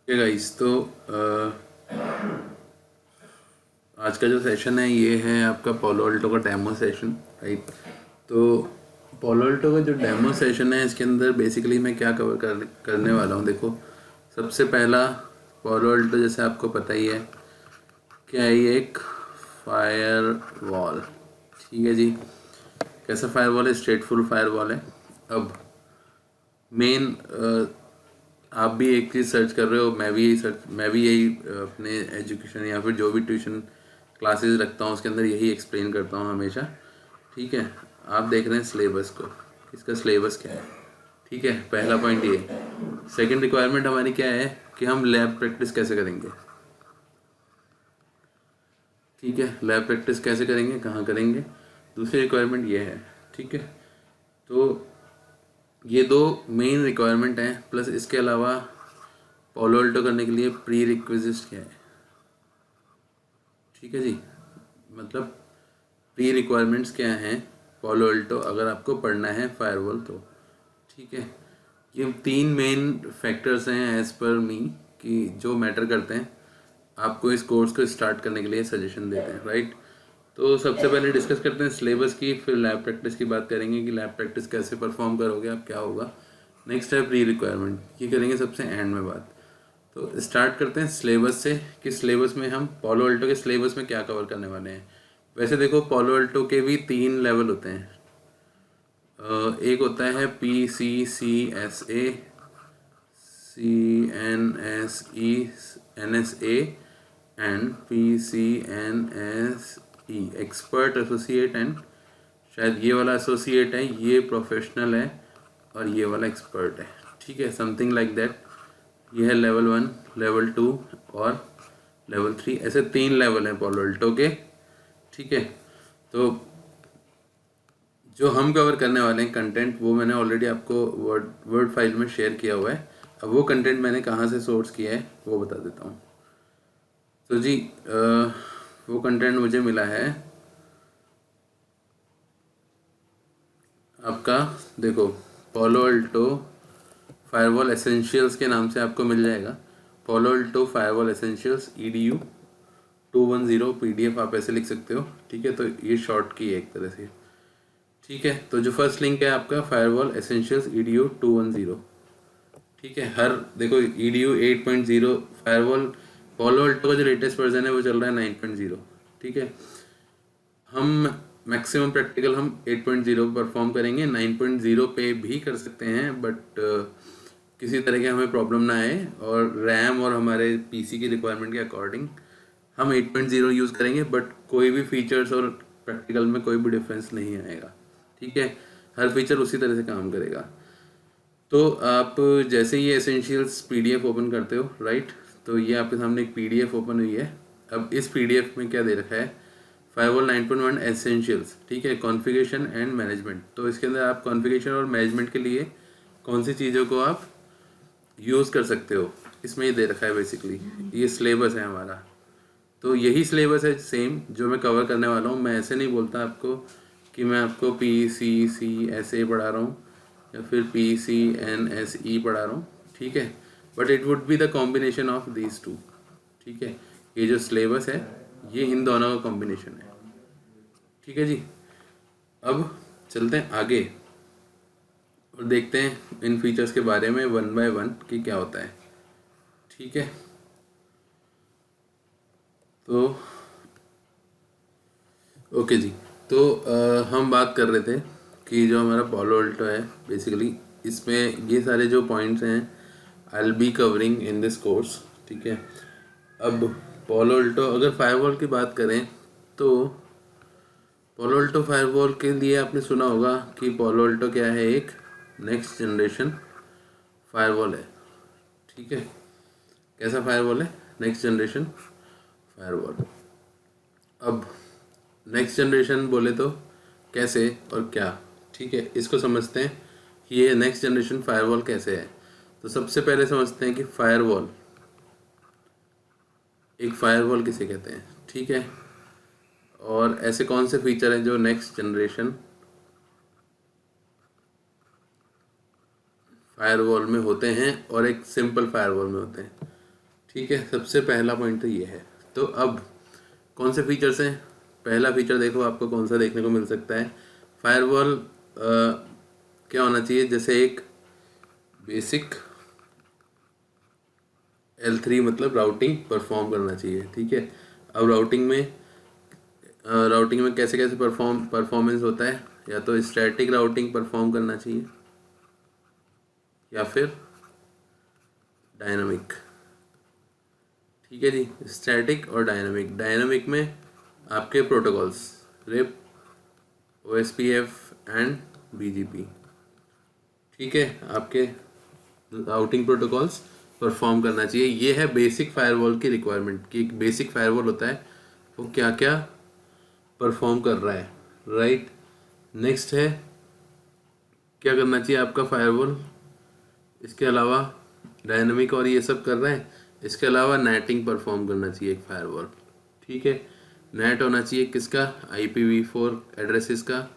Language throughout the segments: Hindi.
ओके गाइस, तो आज का जो सेशन है ये है आपका पोलो अल्टो का डेमो सेशन, राइट। तो पोलो अल्टो का जो डेमो सेशन है इसके अंदर बेसिकली मैं क्या करने वाला हूँ। देखो, सबसे पहला पोलो अल्टो जैसे आपको पता ही है क्या है, ये एक फायर वॉल। ठीक है जी। कैसा फायर वॉल है? स्ट्रेटफुल फायर वॉल है। अब मेन आप भी एक चीज़ सर्च कर रहे हो, मैं भी यही अपने एजुकेशन या फिर जो भी ट्यूशन क्लासेस रखता हूँ उसके अंदर यही एक्सप्लेन करता हूँ हमेशा। ठीक है, आप देख रहे हैं सिलेबस को, इसका सिलेबस क्या है। ठीक है, पहला पॉइंट ये। सेकंड रिक्वायरमेंट हमारी क्या है कि हम लैब प्रैक्टिस कैसे करेंगे। ठीक है, लैब प्रैक्टिस कैसे करेंगे, कहाँ करेंगे। दूसरी रिक्वायरमेंट ये है। ठीक है, तो ये दो मेन रिक्वायरमेंट हैं। प्लस इसके अलावा पोलो अल्टो करने के लिए प्री रिक्विजिट क्या है। ठीक है जी, मतलब प्री रिक्वायरमेंट्स क्या हैं पोलो अल्टो अगर आपको पढ़ना है फायरवॉल तो। ठीक है, ये तीन मेन फैक्टर्स हैं एज पर मी कि जो मैटर करते हैं आपको इस कोर्स को स्टार्ट करने के लिए सजेशन देते हैं, राइट। तो सबसे पहले डिस्कस करते हैं सिलेबस की, फिर लैब प्रैक्टिस की बात करेंगे कि लैब प्रैक्टिस कैसे परफॉर्म करोगे आप, क्या होगा। नेक्स्ट है प्री रिक्वायरमेंट, ये करेंगे सबसे एंड में बात। तो स्टार्ट करते हैं सिलेबस से कि सिलेबस में हम पोलो अल्टो के सिलेबस में क्या कवर करने वाले हैं। वैसे देखो, पोलो अल्टो के भी तीन लेवल होते हैं। एक होता है PCCSA, CNSE, and PCNSE expert associate, and शायद ये वाला एसोसिएट है, ये प्रोफेशनल है, और ये वाला एक्सपर्ट है। ठीक है, समथिंग लाइक दैट। ये है लेवल 1, लेवल 2 और लेवल 3। ऐसे तीन लेवल हैं पोलो अल्टो के। ठीक है, तो जो हम कवर करने वाले हैं कंटेंट वो मैंने ऑलरेडी आपको वर्ड फाइल में शेयर किया हुआ है। अब वो कंटेंट मैंने कहाँ से सोर्स किया है वो बता देता हूँ। तो जी, वो कंटेंट मुझे मिला है आपका, देखो, पोलो अल्टो फायरवॉल एसेंशियल्स के नाम से आपको मिल जाएगा। Palo Alto firewall essentials EDU 210 PDF आप ऐसे लिख सकते हो। ठीक है, तो ये शॉर्ट की है एक तरह से। ठीक है, तो जो फर्स्ट लिंक है आपका फायरवॉल एसेंशियल्स EDU 210। ठीक है, हर देखो EDU 8.0 फायरवॉल पोलो अल्टो का जो लेटेस्ट वर्जन है वो चल रहा है 9.0। ठीक है, हम मैक्सिमम प्रैक्टिकल हम 8.0 परफॉर्म करेंगे, 9.0 पे भी कर सकते हैं, बट किसी तरह के हमें प्रॉब्लम ना आए और रैम और हमारे PC की रिक्वायरमेंट के अकॉर्डिंग हम 8.0 यूज़ करेंगे। बट कोई भी फीचर्स और प्रैक्टिकल में कोई भी डिफरेंस नहीं आएगा। ठीक है, हर फीचर उसी तरह से काम करेगा। तो आप जैसे ही एसेंशियल्स PDF ओपन करते हो, राइट, तो ये आपके सामने एक PDF ओपन हुई है। अब इस PDF में क्या दे रखा है, फायरवॉल 9.1 एसेंशियल्स। ठीक है, कॉन्फ़िगरेशन एंड मैनेजमेंट। तो इसके अंदर आप कॉन्फ़िगरेशन और मैनेजमेंट के लिए कौन सी चीज़ों को आप यूज़ कर सकते हो, इसमें ये दे रखा है। बेसिकली ये सिलेबस है हमारा। तो यही सिलेबस है सेम जो मैं कवर करने वाला हूँ। मैं ऐसे नहीं बोलता आपको कि मैं आपको PCCSA पढ़ा रहा हूँ या फिर PCNSE पढ़ा रहा हूँ। ठीक है, but it would be the combination of these two. ठीक है, ये जो सिलेबस है ये इन दोनों का कॉम्बिनेशन है। ठीक है जी, अब चलते हैं आगे और देखते हैं इन फीचर्स के बारे में वन बाय वन कि क्या होता है। ठीक है, तो ओके जी। तो हम बात कर रहे थे कि जो हमारा पोलो अल्टो है बेसिकली इसमें ये सारे जो पॉइंट्स हैं I will be covering in this course. ठीक है, अब पोलो अल्टो अगर फायरवॉल की बात करें तो पोलो अल्टो फायरवॉल के लिए आपने सुना होगा कि पोलो अल्टो क्या है, एक नेक्स्ट जनरेशन फायरवॉल है। ठीक है, कैसा फायरवॉल है, नेक्स्ट जनरेशन फायरवॉल। अब नेक्स्ट जनरेशन बोले तो कैसे और क्या। ठीक है, इसको समझते हैं कि ये नेक्स्ट जनरेशन फायरवॉल कैसे है। तो सबसे पहले समझते हैं कि फायरवॉल, एक फायरवॉल किसे कहते हैं। ठीक है, और ऐसे कौन से फीचर हैं जो नेक्स्ट जनरेशन फायरवॉल में होते हैं और एक सिंपल फायरवॉल में होते हैं। ठीक है, सबसे पहला पॉइंट तो ये है। तो अब कौन से फीचर्स हैं? पहला फीचर देखो आपको कौन सा देखने को मिल सकता है। फायरवॉल क्या होना चाहिए, जैसे एक बेसिक L3 मतलब राउटिंग परफॉर्म करना चाहिए। ठीक है, अब राउटिंग में कैसे कैसे परफॉर्मेंस होता है, या तो स्टैटिक राउटिंग परफॉर्म करना चाहिए या फिर डायनामिक। ठीक है जी, स्टैटिक और डायनामिक। डायनामिक में आपके protocols RIP, OSPF and BGP। ठीक है, आपके राउटिंग प्रोटोकॉल्स परफॉर्म करना चाहिए। ये है बेसिक फायरवॉल की रिक्वायरमेंट कि एक बेसिक फायरवॉल होता है वो क्या क्या परफॉर्म कर रहा है। राइट, नेक्स्ट है क्या करना चाहिए आपका फायरवॉल, इसके अलावा डायनामिक और ये सब कर रहे हैं, इसके अलावा नेटिंग परफॉर्म करना चाहिए एक फायरवॉल। ठीक है, नेट होना चाहिए किसका, IPv4 एड्रेसेस का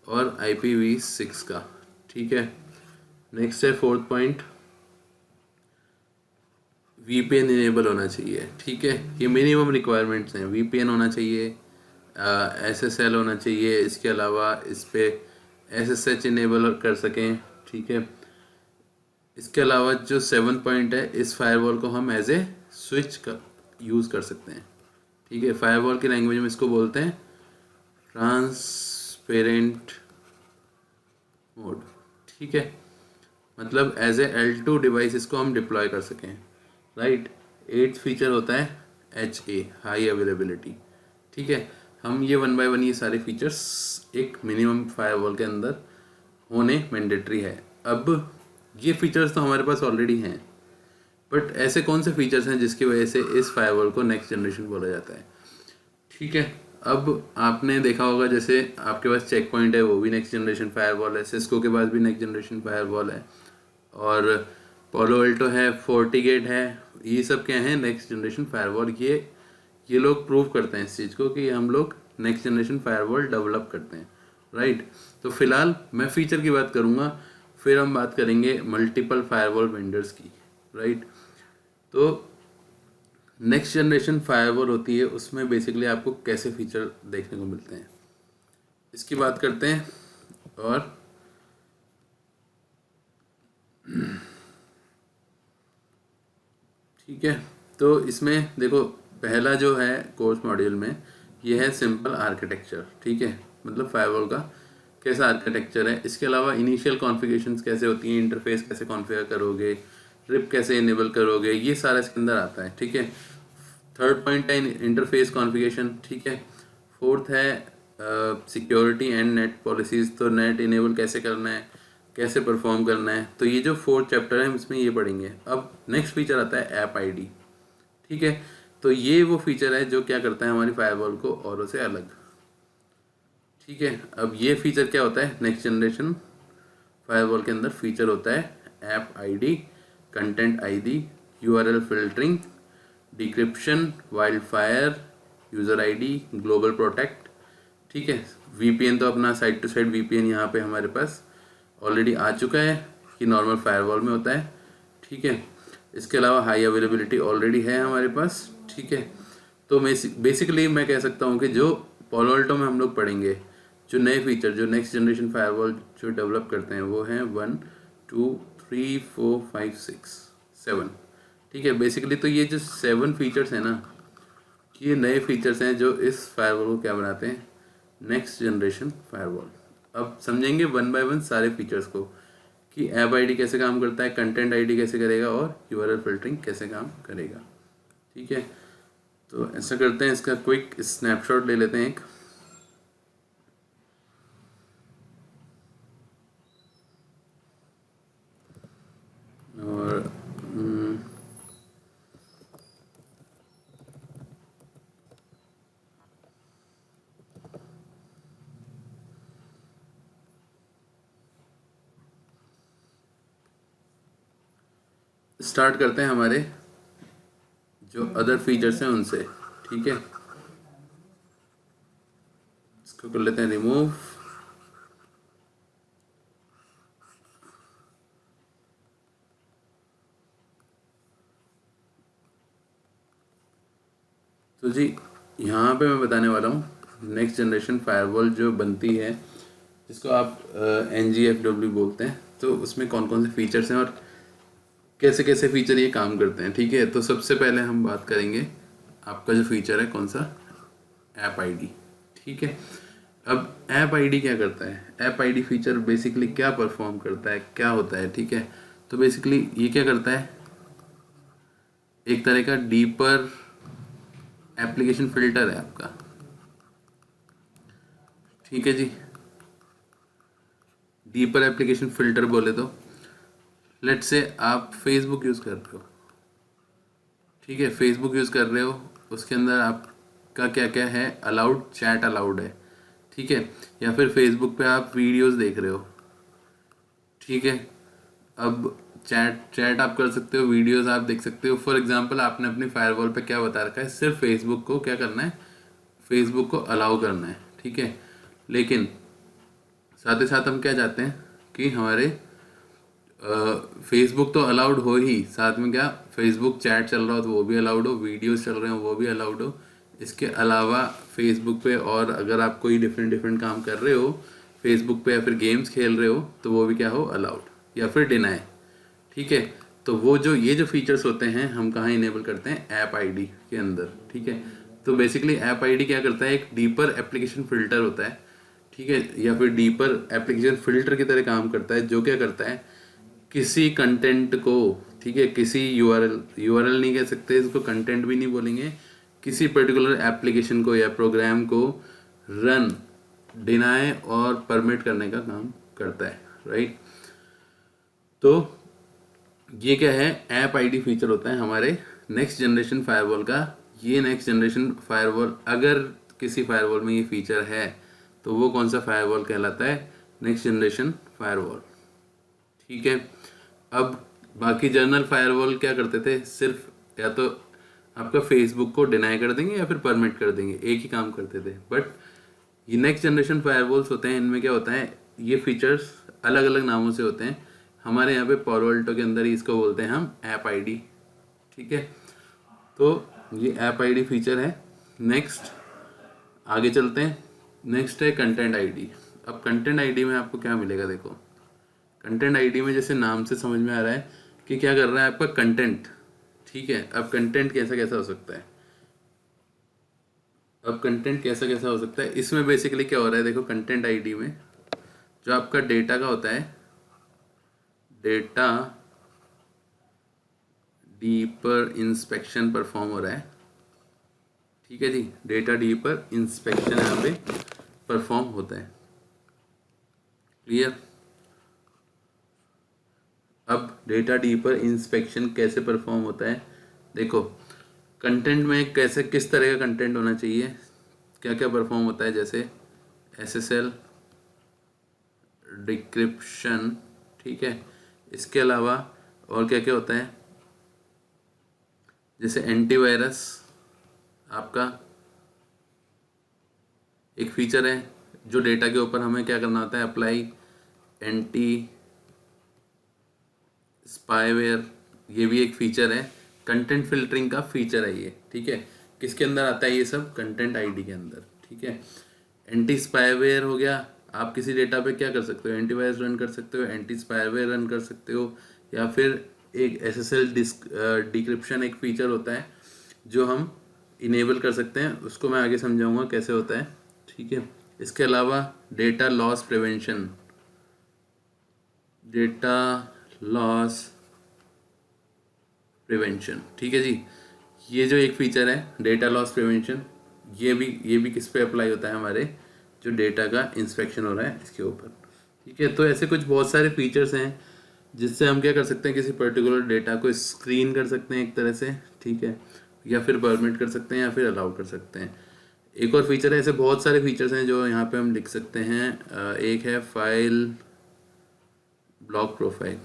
और IPv6 का। ठीक है, नेक्स्ट है फोर्थ पॉइंट, VPN इनेबल होना चाहिए। ठीक है, ये मिनिमम रिक्वायरमेंट्स हैं। VPN होना चाहिए, SSL होना चाहिए, इसके अलावा इस पे SSH इनेबल कर सकें। ठीक है, इसके अलावा जो 7 पॉइंट है, इस फायरवॉल को हम एज ए स्विच का यूज़ कर सकते हैं। ठीक है, फायरवॉल की लैंग्वेज में इसको बोलते हैं ट्रांसपेरेंट मोड। ठीक है, मतलब एज ए L2 डिवाइस इसको हम डिप्लॉय कर सकें। राइट, 8th फीचर होता है HA, हाई अवेलेबिलिटी। ठीक है, हम ये 1 बाय 1 ये सारे फीचर्स एक मिनिमम फायरवॉल के अंदर होने मैंडेटरी है। अब ये फीचर्स तो हमारे पास ऑलरेडी हैं, बट ऐसे कौन से फीचर्स हैं जिसकी वजह से इस फायरवॉल को नेक्स्ट जनरेशन बोला जाता है। ठीक है, अब आपने देखा होगा जैसे आपके पास चेक पॉइंट है, वो भी नेक्स्ट जनरेशन फायरवॉल है। सिस्को के पास भी नेक्स्ट जनरेशन फायरवॉल है, और पोलो अल्टो है, फोर्टिगेट है, ये सब क्या है नेक्स्ट जनरेशन फायरवॉल। ये लोग प्रूव करते हैं इस चीज़ को कि हम लोग नेक्स्ट जनरेशन फायरवॉल डेवलप करते हैं। राइट, तो फिलहाल मैं फीचर की बात करूँगा, फिर हम बात करेंगे मल्टीपल फायरवॉल वेंडर्स की। राइट, तो नेक्स्ट जनरेशन फायरवॉल होती है, उसमें बेसिकली आपको कैसे फीचर देखने को मिलते हैं इसकी बात करते हैं। और ठीक है, तो इसमें देखो पहला जो है कोर्स मॉड्यूल में ये है सिंपल आर्किटेक्चर। ठीक है, मतलब फायरवॉल का कैसा आर्किटेक्चर है, इसके अलावा इनिशियल कॉन्फ़िगरेशंस कैसे होती हैं, इंटरफेस कैसे कॉन्फ़िगर करोगे, रिप कैसे इनेबल करोगे, ये सारा इसके अंदर आता है। ठीक है, थर्ड पॉइंट है इंटरफेस कॉन्फ़िगरेशन। ठीक है, फोर्थ है सिक्योरिटी एंड नेट पॉलिसीज़, तो नेट इनेबल कैसे करना है, कैसे परफॉर्म करना है। तो ये जो फोर्थ चैप्टर है इसमें ये पढ़ेंगे। अब नेक्स्ट फीचर आता है ऐप आईडी। ठीक है, तो ये वो फीचर है जो क्या करता है हमारी फायरवॉल को औरों से अलग। ठीक है, अब ये फीचर क्या होता है, नेक्स्ट जनरेशन फायरवॉल के अंदर फीचर होता है app ID, content ID, URL filtering, decryption, wild fire, user ID, global protect. ठीक है, VPN तो अपना साइड टू साइड VPN यहाँ पे हमारे पास ऑलरेडी आ चुका है कि नॉर्मल फायरवॉल में होता है। ठीक है, इसके अलावा हाई अवेलेबिलिटी ऑलरेडी है हमारे पास। ठीक है, तो बेसिकली मैं कह सकता हूँ कि जो पोलो अल्टो में हम लोग पढ़ेंगे, जो नए फीचर जो नेक्स्ट जनरेशन फायरवॉल जो डेवलप करते हैं वो हैं 1 2 3 4 5 6 7। ठीक है, बेसिकली तो ये जो 7 फीचर्स हैं ना, ये नए फीचर्स हैं जो इस फायरवॉल को क्या बनाते हैं, नेक्स्ट जनरेशन फायरवॉल। अब समझेंगे 1 बाय 1 सारे फीचर्स को कि ऐप आईडी कैसे काम करता है, कंटेंट आईडी कैसे करेगा, और URL फिल्टरिंग कैसे काम करेगा। ठीक है, तो ऐसा करते हैं, इसका क्विक स्नैपशॉट ले लेते हैं एक। और स्टार्ट करते हैं हमारे जो अदर फीचर्स हैं उनसे। ठीक है, इसको कर लेते हैं रिमूव। तो जी यहाँ पे मैं बताने वाला हूँ नेक्स्ट जनरेशन फायरवॉल जो बनती है, जिसको आप NGFW बोलते हैं, तो उसमें कौन कौन से फीचर्स हैं और कैसे कैसे फीचर ये काम करते हैं। ठीक है, तो सबसे पहले हम बात करेंगे आपका जो फीचर है कौन सा, ऐप आईडी। ठीक है, अब ऐप आईडी क्या करता है, ऐप आईडी फीचर बेसिकली क्या परफॉर्म करता है, क्या होता है। ठीक है, तो बेसिकली ये क्या करता है, एक तरह का डीपर एप्लीकेशन फिल्टर है आपका। ठीक है जी, डीपर एप्लीकेशन फिल्टर बोले तो लेट्स से आप फेसबुक यूज़ कर रहे हो। ठीक है, फेसबुक यूज़ कर रहे हो, उसके अंदर आपका क्या क्या है, अलाउड चैट अलाउड है। ठीक है, या फिर फेसबुक पे आप वीडियोस देख रहे हो। ठीक है, अब चैट चैट आप कर सकते हो, वीडियोस आप देख सकते हो। फॉर एग्जांपल आपने अपनी फायरवॉल पे क्या बता रखा है, सिर्फ फेसबुक को क्या करना है, फेसबुक को अलाउ करना है। ठीक है, लेकिन साथ ही साथ हम क्या चाहते हैं कि हमारे फेसबुक तो अलाउड हो ही, साथ में क्या फेसबुक चैट चल रहा हो तो वो भी अलाउड हो, वीडियोस चल रहे हो वो भी अलाउड हो। इसके अलावा फेसबुक पे और अगर आप कोई डिफरेंट डिफरेंट काम कर रहे हो फेसबुक पे या फिर गेम्स खेल रहे हो तो वो भी क्या हो, अलाउड या फिर डिनाई। ठीक है, तो वो जो ये जो फीचर्स होते हैं हम कहाँ इनेबल करते हैं, ऐप आईडी के अंदर। ठीक है, तो बेसिकली ऐप आईडी क्या करता है, एक डीपर एप्लीकेशन फिल्टर होता है। ठीक है, या फिर डीपर एप्लीकेशन फिल्टर की तरह काम करता है, जो क्या करता है किसी कंटेंट को, ठीक है, किसी यूआरएल नहीं कह सकते इसको, कंटेंट भी नहीं बोलेंगे, किसी पर्टिकुलर एप्लीकेशन को या प्रोग्राम को रन, डिनाई और परमिट करने का काम करता है। राइट, तो ये क्या है, ऐप आईडी फीचर होता है हमारे नेक्स्ट जनरेशन फायरवॉल का। ये नेक्स्ट जनरेशन फायरवॉल, अगर किसी फायरवॉल में ये फीचर है तो वो कौन सा फायरवॉल कहलाता है, नेक्स्ट जनरेशन फायरवॉल। ठीक है, अब बाकी जर्नल फायरवॉल क्या करते थे, सिर्फ या तो आपका फेसबुक को डिनाई कर देंगे या फिर परमिट कर देंगे, एक ही काम करते थे। बट ये नेक्स्ट जनरेशन फायरवॉल्स होते हैं, इनमें क्या होता है, ये फीचर्स अलग अलग नामों से होते हैं। हमारे यहाँ पे पालो अल्टो के अंदर ही इसको बोलते हैं हम ऐप आईडी। ठीक है, तो ये ऐप आईडी फीचर है। नेक्स्ट आगे चलते हैं, नेक्स्ट है कंटेंट आईडी। अब कंटेंट आईडी में आपको क्या मिलेगा, देखो कंटेंट आईडी में जैसे नाम से समझ में आ रहा है कि क्या कर रहा है आपका कंटेंट। ठीक है, अब कंटेंट कैसा कैसा हो सकता है, अब कंटेंट कैसा कैसा हो सकता है, इसमें बेसिकली क्या हो रहा है, देखो कंटेंट आईडी में जो आपका डेटा का होता है, डेटा डीपर इंस्पेक्शन परफॉर्म हो रहा है। ठीक है जी, डेटा डीपर इंस्पेक्शन यहाँ पे परफॉर्म होता है। क्लियर, अब डेटा डीपर इंस्पेक्शन कैसे परफॉर्म होता है, देखो कंटेंट में कैसे किस तरह का कंटेंट होना चाहिए, क्या क्या परफॉर्म होता है, जैसे SSL डिक्रिप्शन। ठीक है, इसके अलावा और क्या क्या होता है, जैसे एंटीवायरस आपका एक फीचर है जो डेटा के ऊपर हमें क्या करना होता है, अप्लाई एंटी स्पाईवेयर, ये भी एक फीचर है, कंटेंट फिल्टरिंग का फीचर है ये। ठीक है, किसके अंदर आता है ये सब, कंटेंट आईडी के अंदर। ठीक है, एंटी स्पाईवेयर हो गया, आप किसी डेटा पे क्या कर सकते हो, एंटीवायरस रन कर सकते हो, एंटी स्पाईवेयर रन कर सकते हो, या फिर एक SSL डिक्रिप्शन एक फीचर होता है जो हम इनेबल कर सकते हैं, उसको मैं आगे समझाऊंगा कैसे होता है। ठीक है, इसके अलावा data loss prevention, data loss prevention. ठीक है जी, ये जो एक फीचर है डेटा लॉस प्रिवेंशन, ये भी किस पे अप्लाई होता है, हमारे जो डेटा का इंस्पेक्शन हो रहा है इसके ऊपर। ठीक है, तो ऐसे कुछ बहुत सारे फीचर्स हैं जिससे हम क्या कर सकते हैं, किसी पर्टिकुलर डेटा को स्क्रीन कर सकते हैं एक तरह से। ठीक है, या फिर परमिट कर सकते हैं या फिर अलाउ कर सकते हैं। एक और फीचर है, ऐसे बहुत सारे फीचर्स हैं जो यहाँ पे हम लिख सकते हैं। एक है फाइल ब्लॉक प्रोफाइल,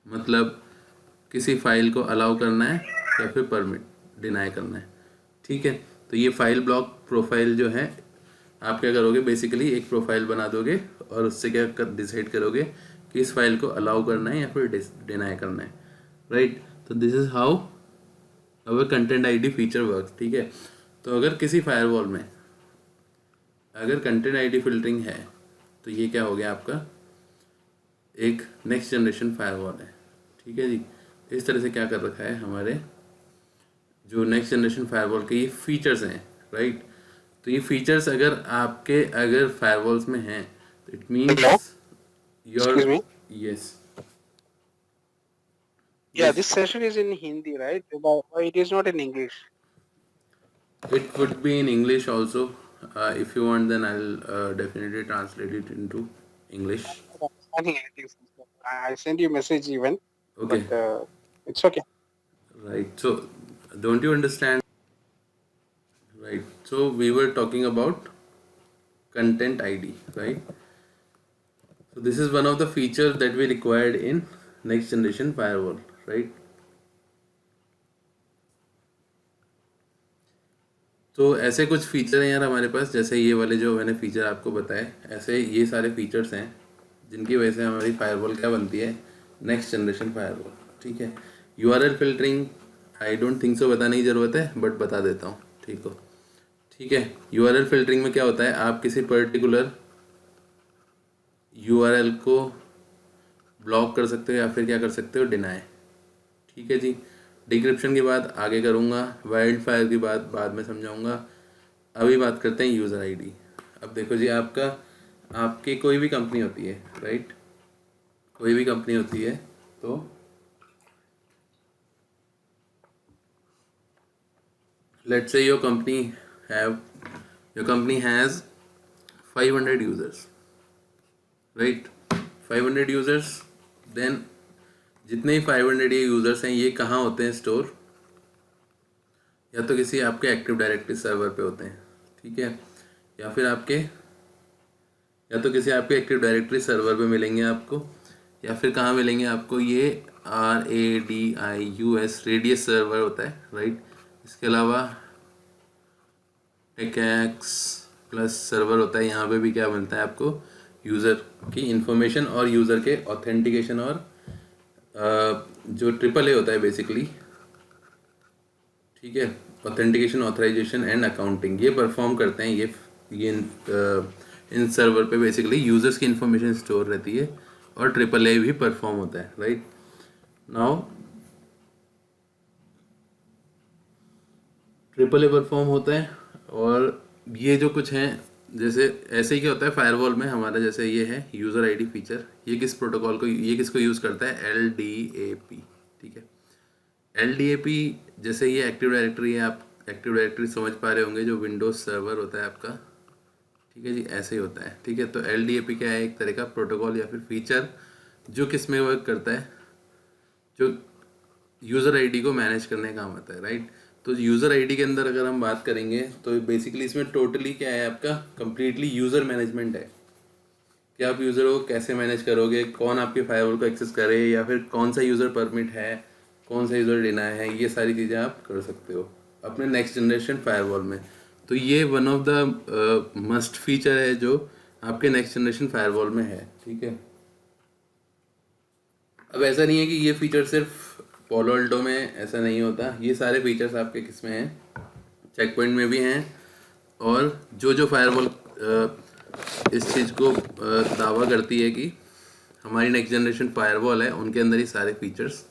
मतलब किसी फाइल को अलाउ करना है या फिर परमिट डिनाई करना है। ठीक है, तो ये फाइल ब्लॉक प्रोफाइल जो है, आप क्या करोगे, बेसिकली एक प्रोफाइल बना दोगे और उससे क्या कर डिसाइड करोगे कि इस फाइल को अलाउ करना है या फिर डिनाई करना है। राइट, तो this is how our content ID feature work, ठीक है। तो अगर किसी फायरवॉल में अगर कंटेंट आईडी फिल्टरिंग है तो ये क्या हो गया आपका, एक नेक्स्ट जनरेशन फायरवॉल है, ठीक है जी। इस तरह से क्या कर रखा है हमारे जो नेक्स्ट जनरेशन फायरवॉल के ये फीचर्स हैं, राइट। तो ये फीचर्स अगर फायरवॉल्स में हैं तो it Hello? Means your, Excuse me. Yes Yeah, yes, this session is in Hindi, right? But it is not in English. it would be in English also. If you want, then I'll definitely translate it into English. I'm not understanding anything. I sent you a message even, but Okay, it's okay. right. So, don't you understand? Right. So, we were talking about content ID, right? So, this is one of the features that we required in next generation firewall, right? तो ऐसे कुछ फीचर हैं यार हमारे पास, जैसे ये वाले जो मैंने फीचर आपको बताए, ऐसे ये सारे फीचर्स हैं जिनकी वजह से हमारी फायरवॉल क्या बनती है, नेक्स्ट जनरेशन फायरवॉल, ठीक है। URL filtering I don't think so बताने की ज़रूरत है, बट बता देता हूँ, ठीक है। यूआरएल फिल्टरिंग में क्या होता है, आप किसी पर्टिकुलर यूआरएल को ब्लॉक कर सकते हो या फिर क्या कर सकते हो, डिनाई, ठीक है जी। डिक्रिप्शन की बात आगे करूँगा, वाइल्ड फायर की बात बाद में समझाऊँगा। अभी बात करते हैं यूज़र आईडी। अब देखो जी, आपकी कोई भी कंपनी होती है, राइट, कोई भी कंपनी होती है, तो let's say your company has 500 users, right, 500 users. Then जितने ही 500 ये यूज़र्स हैं ये कहाँ होते हैं स्टोर, या तो किसी आपके एक्टिव डायरेक्टरी सर्वर पे होते हैं, ठीक है, या फिर या तो किसी आपके एक्टिव डायरेक्टरी सर्वर पे मिलेंगे आपको, या फिर कहाँ मिलेंगे आपको, ये RADIUS रेडियस सर्वर होता है, राइट। इसके अलावा टेकैक्स प्लस सर्वर होता है, यहाँ पे भी क्या बनता है आपको, यूज़र की इंफॉर्मेशन और यूज़र के ऑथेंटिकेशन और जो ट्रिपल ए होता है बेसिकली, ठीक है, ऑथेंटिकेशन, ऑथराइजेशन एंड अकाउंटिंग, ये परफॉर्म करते हैं। ये इन सर्वर पे बेसिकली यूज़र्स की इंफॉर्मेशन स्टोर रहती है और ट्रिपल ए भी परफॉर्म होता है, right. Now triple A perform होता है, और ये जो कुछ हैं, जैसे ऐसे ही क्या होता है फायरवॉल में हमारा, जैसे ये है यूज़र आईडी फीचर, ये किसको यूज़ करता है, LDAP, ठीक है। LDAP जैसे ये एक्टिव डायरेक्टरी है, आप एक्टिव डायरेक्टरी समझ पा रहे होंगे, जो विंडोज़ सर्वर होता है आपका, ठीक है जी, ऐसे ही होता है, ठीक है। तो LDAP क्या है, एक तरह का प्रोटोकॉल या फिर फीचर जो किस में वर्क करता है, जो यूज़र आईडी को मैनेज करने का काम आता है, राइट। तो यूज़र आईडी के अंदर अगर हम बात करेंगे तो बेसिकली इसमें टोटली क्या है, आपका कंप्लीटली यूज़र मैनेजमेंट है कि आप यूज़र को कैसे मैनेज करोगे, कौन आपके फायरवॉल को एक्सेस करे, या फिर कौन सा यूज़र परमिट है, कौन सा यूज़र डिनाई है, ये सारी चीज़ें आप कर सकते हो अपने नेक्स्ट जनरेशन फायरवॉल में। तो ये one of the must feature है जो आपके नेक्स्ट जनरेशन फायरवॉल में है, ठीक है। अब ऐसा नहीं है कि ये फीचर सिर्फ पोलो अल्टो में, ऐसा नहीं होता, ये सारे फीचर्स आपके किस में हैं, चेक पॉइंट में भी हैं। और जो फायरवॉल इस चीज़ को दावा करती है कि हमारी नेक्स्ट जनरेशन फायरवॉल है, उनके अंदर ही सारे फीचर्स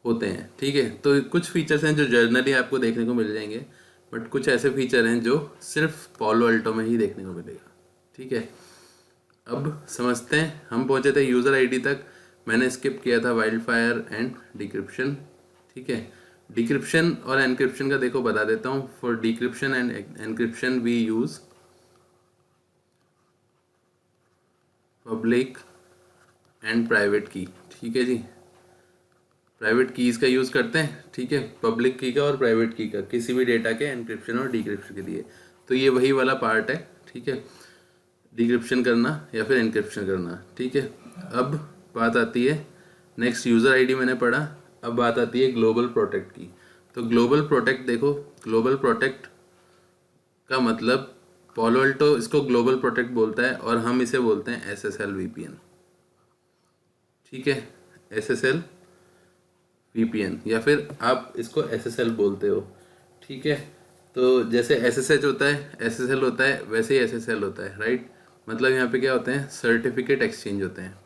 होते हैं, ठीक है। तो कुछ फीचर्स हैं जो जर्नली आपको देखने को मिल जाएंगे, बट कुछ ऐसे फीचर हैं जो सिर्फ पोलो अल्टो में ही देखने को मिलेगा, ठीक है। अब समझते हैं, हम पहुंचे थे यूज़र आईडी तक, मैंने स्किप किया था वाइल्ड फायर एंड डिक्रिप्शन, ठीक है। डिक्रिप्शन और एनक्रिप्शन का देखो बता देता हूँ। For decryption and encryption we use public and private key, ठीक है जी। प्राइवेट कीज़ का यूज़ करते हैं, ठीक है, पब्लिक की का और प्राइवेट की का, किसी भी डेटा के एनक्रिप्शन और डिक्रिप्शन के लिए। तो ये वही वाला पार्ट है, ठीक है, डिक्रिप्शन करना या फिर एनक्रिप्शन करना, ठीक है। अब बात आती है नेक्स्ट, यूज़र आईडी मैंने पढ़ा, अब बात आती है ग्लोबल प्रोटेक्ट की। तो ग्लोबल प्रोटेक्ट देखो, ग्लोबल प्रोटेक्ट का मतलब पोलो अल्टो इसको ग्लोबल प्रोटेक्ट बोलता है और हम इसे बोलते हैं SSL VPN, ठीक है, SSL VPN, या फिर आप इसको SSL बोलते हो, ठीक है। तो जैसे SSH होता है, SSL होता है, वैसे ही SSL होता है, राइट। मतलब यहाँ पे क्या होते हैं, सर्टिफिकेट एक्सचेंज होते हैं,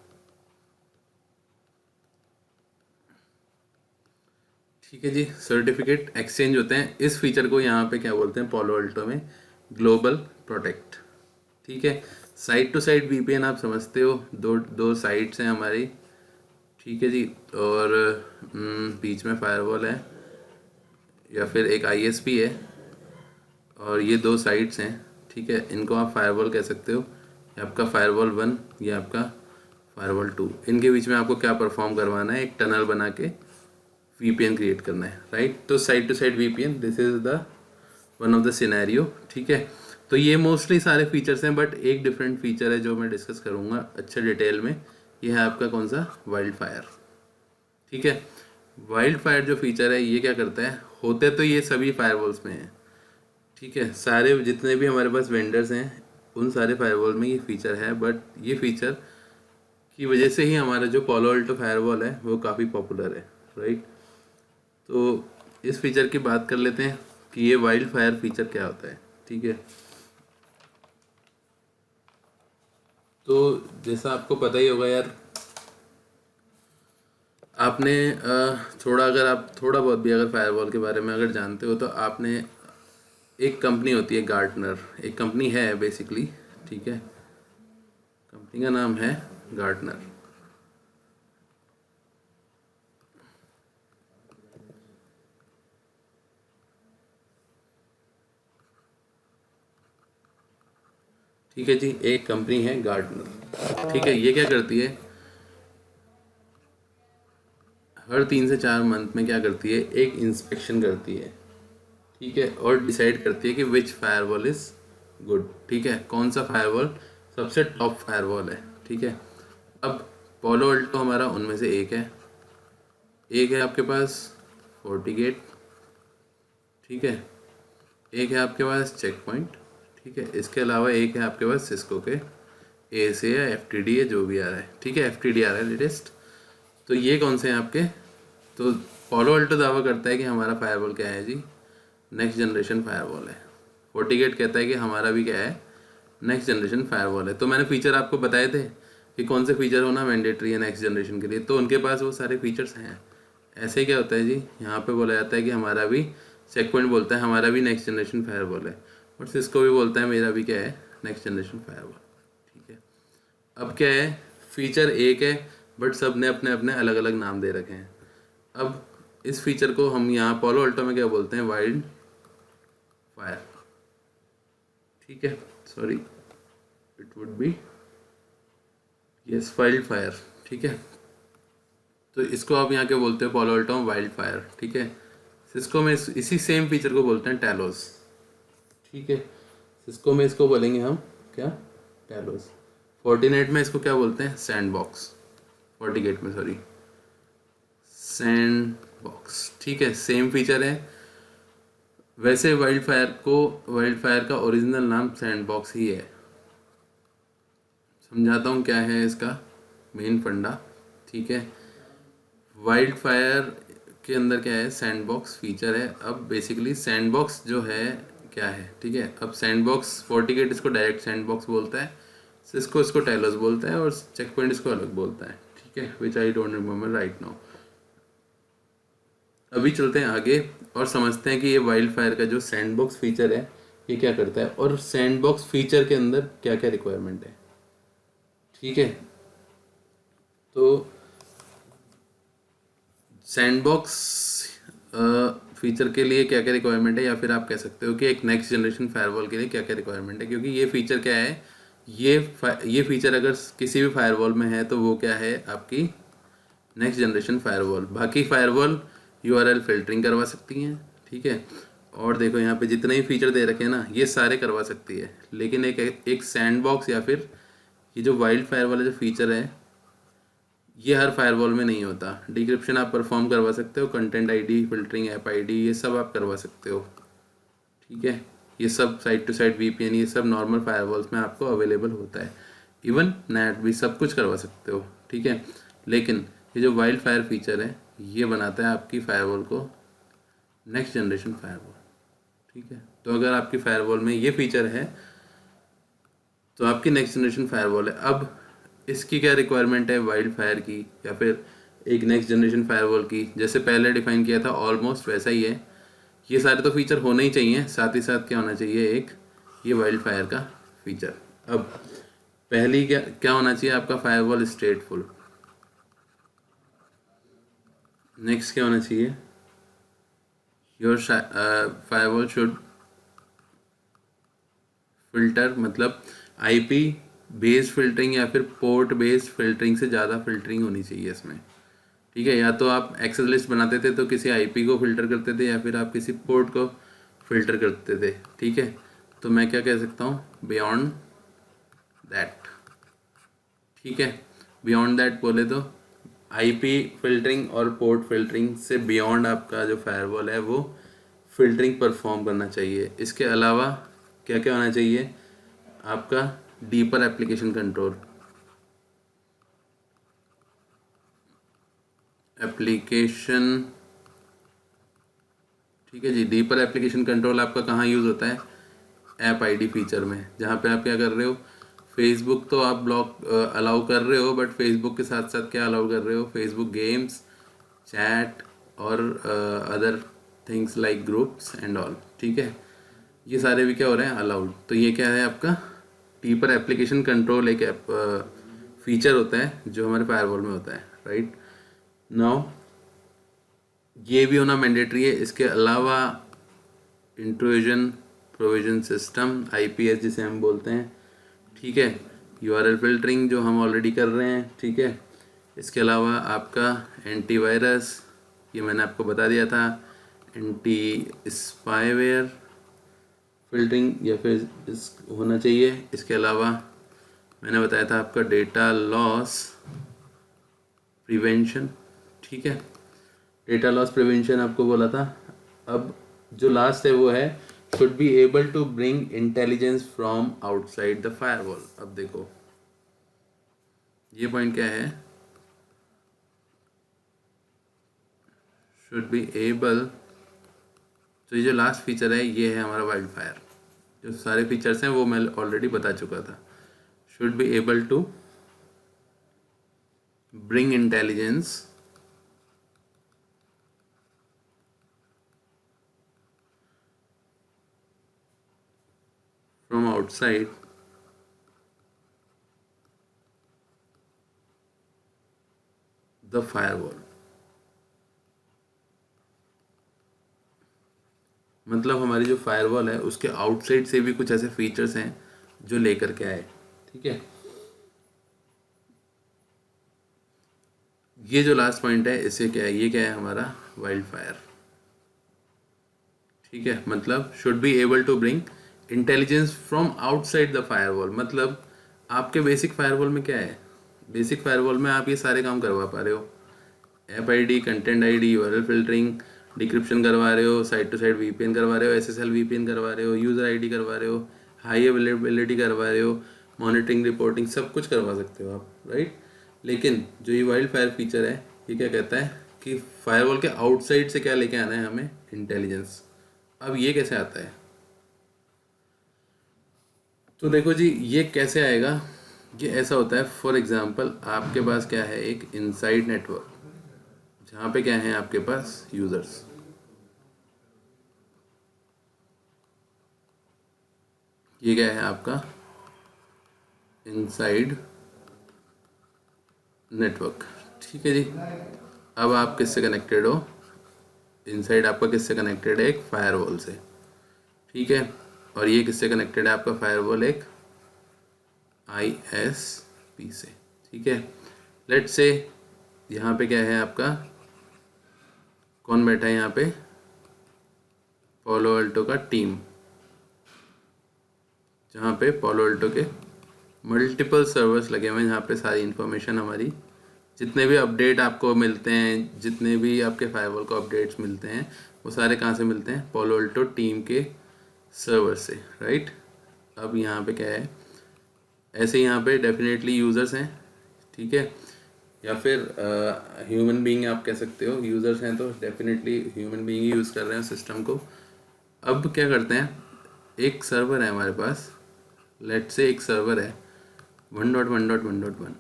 ठीक है जी। सर्टिफिकेट एक्सचेंज होते हैं। इस फीचर को यहाँ पे क्या बोलते हैं पालो अल्टो में, ग्लोबल प्रोटेक्ट, ठीक है। साइड टू साइड VPN आप समझते हो, दो दो साइट्स हैं हमारी, ठीक है जी। और बीच में फायरवॉल है या फिर एक ISP है, और ये दो साइट्स हैं, ठीक है। इनको आप फायरवॉल कह सकते हो, ये आपका फायरवॉल 1, ये आपका फायरवॉल 2। इनके बीच में आपको क्या परफॉर्म करवाना है, एक टनल बना के VPN क्रिएट करना है, राइट। तो side to side VPN, this is the one of the scenario, ठीक है। तो ये मोस्टली सारे फीचर्स हैं, बट एक डिफरेंट फीचर है जो मैं डिस्कस करूँगा अच्छे डिटेल में। ये है आपका कौन सा, वाइल्ड फायर, ठीक है। वाइल्ड फायर जो फीचर है ये क्या करता है, होते तो ये सभी फायरवॉल्स में है, ठीक है। सारे जितने भी हमारे पास वेंडर्स हैं उन सारे फायरवॉल में ये फीचर है, बट ये फीचर की वजह से ही हमारा जो पालो अल्टो फायरवॉल है वो काफ़ी पॉपुलर है, राइट। तो इस फीचर की बात कर लेते हैं कि ये वाइल्ड फायर फीचर क्या होता है, ठीक है। तो जैसा आपको पता ही होगा यार, आपने थोड़ा, अगर आप थोड़ा बहुत भी अगर फायरवॉल के बारे में अगर जानते हो, तो आपने, एक कंपनी होती है गार्टनर, एक कंपनी है बेसिकली, ठीक है। कंपनी का नाम है गार्टनर, ठीक है जी। एक कंपनी है गार्टनर, ठीक है। ये क्या करती है, हर 3 से 4 मंथ में क्या करती है, एक इंस्पेक्शन करती है, ठीक है। और डिसाइड करती है कि विच फायरवॉल इज़ गुड, ठीक है। कौन सा फायरवॉल सबसे टॉप फायरवॉल है, ठीक है। अब पोलो अल्टो हमारा उनमें से एक है। एक है आपके पास फोर्टिगेट, ठीक है। एक है आपके पास चेक पॉइंट, ठीक है। इसके अलावा एक है आपके पास सिस्को के ASA या FTD है, जो भी आ रहा है, ठीक है। FTD आ रहा है लेटेस्ट। तो ये कौन से हैं आपके, तो पोलो अल्टो दावा करता है कि हमारा फायरवॉल क्या है जी, नेक्स्ट जनरेशन फायरवॉल है। फोर्टिगेट कहता है कि हमारा भी क्या है, नेक्स्ट जनरेशन फायरवॉल है। तो मैंने फीचर आपको बताए थे कि कौन से फीचर होना मैंडेटरी है नेक्स्ट जनरेशन के लिए, तो उनके पास वो सारे फीचर्स हैं। ऐसे क्या होता है जी, यहाँ पे बोला जाता है कि हमारा भी, चेक पॉइंट बोलता है हमारा भी नेक्स्ट जनरेशन फायरवॉल है, और सिस्को भी बोलता है मेरा भी क्या है, नेक्स्ट जनरेशन फायरवॉल, ठीक है। अब क्या है, फीचर एक है बट सब ने अपने अपने अलग अलग नाम दे रखे हैं। अब इस फीचर को हम यहाँ पोलो अल्टो में क्या बोलते हैं, वाइल्ड फायर, ठीक है। Sorry, it would be, yes, wild fire, ठीक है। तो इसको आप यहाँ क्या बोलते हो, पोलो अल्टो में वाइल्ड फायर, ठीक है। सिस्को में इसी सेम फीचर को बोलते हैं टैलोस, ठीक है। सिस्को में इसको बोलेंगे हम क्या, टैलोस। फोर्टिनेट में इसको क्या बोलते हैं, सैंड बॉक्स, फोर्टिगेट में सॉरी, सैंड बॉक्स, ठीक है। सेम फीचर है। वैसे वाइल्ड फायर का ओरिजिनल नाम सैंड बॉक्स ही है। समझाता हूँ क्या है इसका मेन फंडा, ठीक है। वाइल्ड फायर के अंदर क्या है, सैंड बॉक्स फीचर है। अब बेसिकली सैंड बॉक्स जो है क्या है, ठीक है। अब सैंड बॉक्स, फोर्टिगेट इसको डायरेक्ट सैंड बॉक्स बोलता है, सिस्को इसको टैलोस बोलता है, और चेक पॉइंट इसको अलग बोलता है, ठीक है। Which I don't remember right now. अभी चलते हैं आगे और समझते हैं कि ये वाइल्ड फायर का जो सैंड बॉक्स फीचर है ये क्या करता है, और सैंड बॉक्स फीचर के अंदर क्या क्या रिक्वायरमेंट है, ठीक है। तो सैंडबॉक्स फीचर के लिए क्या क्या रिक्वायरमेंट है, या फिर आप कह सकते हो कि एक नेक्स्ट जनरेशन फायरवॉल के लिए क्या क्या रिक्वायरमेंट है, क्योंकि ये फीचर क्या है, ये फीचर अगर किसी भी फायरवॉल में है तो वो क्या है, आपकी नेक्स्ट जनरेशन फायरवॉल। बाकी फायरवॉल URL फिल्टरिंग करवा सकती हैं, ठीक है। और देखो यहाँ पे जितने ही फीचर दे रखे हैं ना, ये सारे करवा सकती है, लेकिन एक सैंडबॉक्स या फिर ये जो वाइल्ड फायर वाला जो फीचर है, ये हर फायरवॉल में नहीं होता। डिक्रिप्शन आप परफॉर्म करवा सकते हो, content ID, filtering, app ID, ये सब आप करवा सकते हो, ठीक है। ये सब साइड टू साइड VPN, ये सब नॉर्मल फायरवॉल्स में आपको अवेलेबल होता है। इवन नेट भी सब कुछ करवा सकते हो, ठीक है। लेकिन ये जो वाइल्ड फायर फीचर है ये बनाता है आपकी फायरवॉल को नेक्स्ट जनरेशन फायरवॉल। ठीक है, तो अगर आपकी फायरवॉल में ये फीचर है तो आपकी नेक्स्ट जनरेशन फायरवॉल है। अब इसकी क्या रिक्वायरमेंट है वाइल्ड फायर की या फिर एक नेक्स्ट जनरेशन फायरवॉल की? जैसे पहले डिफाइन किया था ऑलमोस्ट वैसा ही है। ये सारे तो फीचर होने ही चाहिए, साथ ही साथ क्या होना चाहिए, एक ये वाइल्ड फायर का फीचर। अब पहली क्या क्या होना चाहिए आपका फायरवॉल स्टेटफुल। नेक्स्ट क्या होना चाहिए, योर फायरवॉल शुड फिल्टर, मतलब आईपी बेस्ड फिल्टरिंग या फिर पोर्ट बेस्ड फिल्टरिंग से ज़्यादा फिल्टरिंग होनी चाहिए इसमें। ठीक है, या तो आप एक्सेस लिस्ट बनाते थे तो किसी आईपी को फिल्टर करते थे या फिर आप किसी पोर्ट को फिल्टर करते थे। ठीक है, तो मैं क्या कह सकता हूँ, बियॉन्ड दैट। ठीक है, बियॉन्ड दैट बोले तो आईपी फिल्टरिंग और पोर्ट फिल्टरिंग से बियॉन्ड आपका जो फायरवॉल है वो फिल्टरिंग परफॉर्म करना चाहिए। इसके अलावा क्या क्या होना चाहिए आपका, डीपर एप्लीकेशन कंट्रोल। एप्लीकेशन, ठीक है जी, डीपर एप्लीकेशन कंट्रोल आपका कहाँ यूज़ होता है, ऐप आईडी फीचर में, जहाँ पे आप क्या कर रहे हो, फेसबुक तो आप ब्लॉक अलाउ कर रहे हो, बट फेसबुक के साथ साथ क्या अलाउ कर रहे हो, फेसबुक गेम्स, चैट और other things like groups and all. ठीक है, ये सारे भी क्या हो रहे हैं, अलाउड। तो ये क्या है आपका डीपर एप्लीकेशन कंट्रोल, एक ऐप फीचर होता है जो हमारे फायरवॉल में होता है, राइट। नाउ ये भी होना मैंडेटरी है। इसके अलावा इंट्रूजन प्रोविजन सिस्टम, आईपीएस जिसे हम बोलते हैं। ठीक है, यूआरएल फिल्टरिंग जो हम ऑलरेडी कर रहे हैं। ठीक है, इसके अलावा आपका एंटीवायरस, ये मैंने आपको बता दिया था, एंटी स्पाईवेयर फिल्टरिंग या फिर होना चाहिए। इसके अलावा मैंने बताया था आपका डेटा लॉस प्रिवेंशन। ठीक है, डेटा लॉस प्रिवेंशन आपको बोला था। अब जो लास्ट है वो है should be able to bring intelligence from outside the firewall. अब देखो ये पॉइंट क्या है, शुड बी एबल, तो ये जो लास्ट फीचर है ये है हमारा वाइल्ड फायर। जो सारे फीचर्स हैं वो मैं ऑलरेडी बता चुका था। Should be able to bring intelligence from outside the firewall। मतलब हमारी जो फायरवॉल है उसके आउटसाइड से भी कुछ ऐसे फीचर्स हैं जो लेकर के आए। ठीक है, ये जो लास्ट पॉइंट है इसे क्या है, ये क्या है हमारा वाइल्ड फायर। ठीक है, मतलब should be able to bring intelligence from outside the firewall. मतलब आपके बेसिक फायरवॉल में क्या है, बेसिक फायरवॉल में आप ये सारे काम करवा पा रहे हो, app ID, content ID, URL filtering, decryption करवा रहे हो, साइड टू साइड वीपीएन करवा रहे हो, एसएसएल वीपीएन करवा रहे हो, यूज़र आईडी करवा रहे हो, हाई अवेलेबिलिटी करवा रहे हो, मॉनिटरिंग रिपोर्टिंग, सब कुछ करवा सकते हो आप, राइट। लेकिन जो ये वाइल्ड फायर फीचर है ये क्या कहता है कि फायरवॉल के आउटसाइड से क्या लेके आना है हमें, इंटेलिजेंस। अब ये कैसे आता है, तो देखो जी ये कैसे आएगा, ये ऐसा होता है, फॉर एग्जांपल आपके पास क्या है, एक इनसाइड नेटवर्क जहाँ पे क्या है आपके पास यूजर्स। ये क्या है आपका इनसाइड नेटवर्क। ठीक है जी, अब आप किससे कनेक्टेड हो, इनसाइड आपका किससे कनेक्टेड है, एक फायरवॉल से। ठीक है, और ये किससे कनेक्टेड है आपका फायरवॉल, एक आईएसपी से। ठीक है, लेट्स से यहाँ पे क्या है आपका, कौन बैठा है यहाँ पे, पोलो अल्टो का टीम, जहाँ पे पोलो अल्टो के मल्टीपल सर्वर्स लगे हुए हैं, जहाँ पे सारी इन्फॉर्मेशन हमारी, जितने भी अपडेट आपको मिलते हैं, जितने भी आपके फायरवॉल को अपडेट्स मिलते हैं, वो सारे कहाँ से मिलते हैं, पोलो अल्टो टीम के सर्वर से, राइट। अब यहाँ पे क्या है, ऐसे यहाँ पे डेफिनेटली यूज़र्स हैं। ठीक है, या फिर ह्यूमन बीइंग आप कह सकते हो, यूज़र्स हैं तो डेफिनेटली ह्यूमन बीइंग ही यूज़ कर रहे हैं सिस्टम को। अब क्या करते हैं, एक सर्वर है हमारे पास, लेट से एक सर्वर है 1.1.1.1,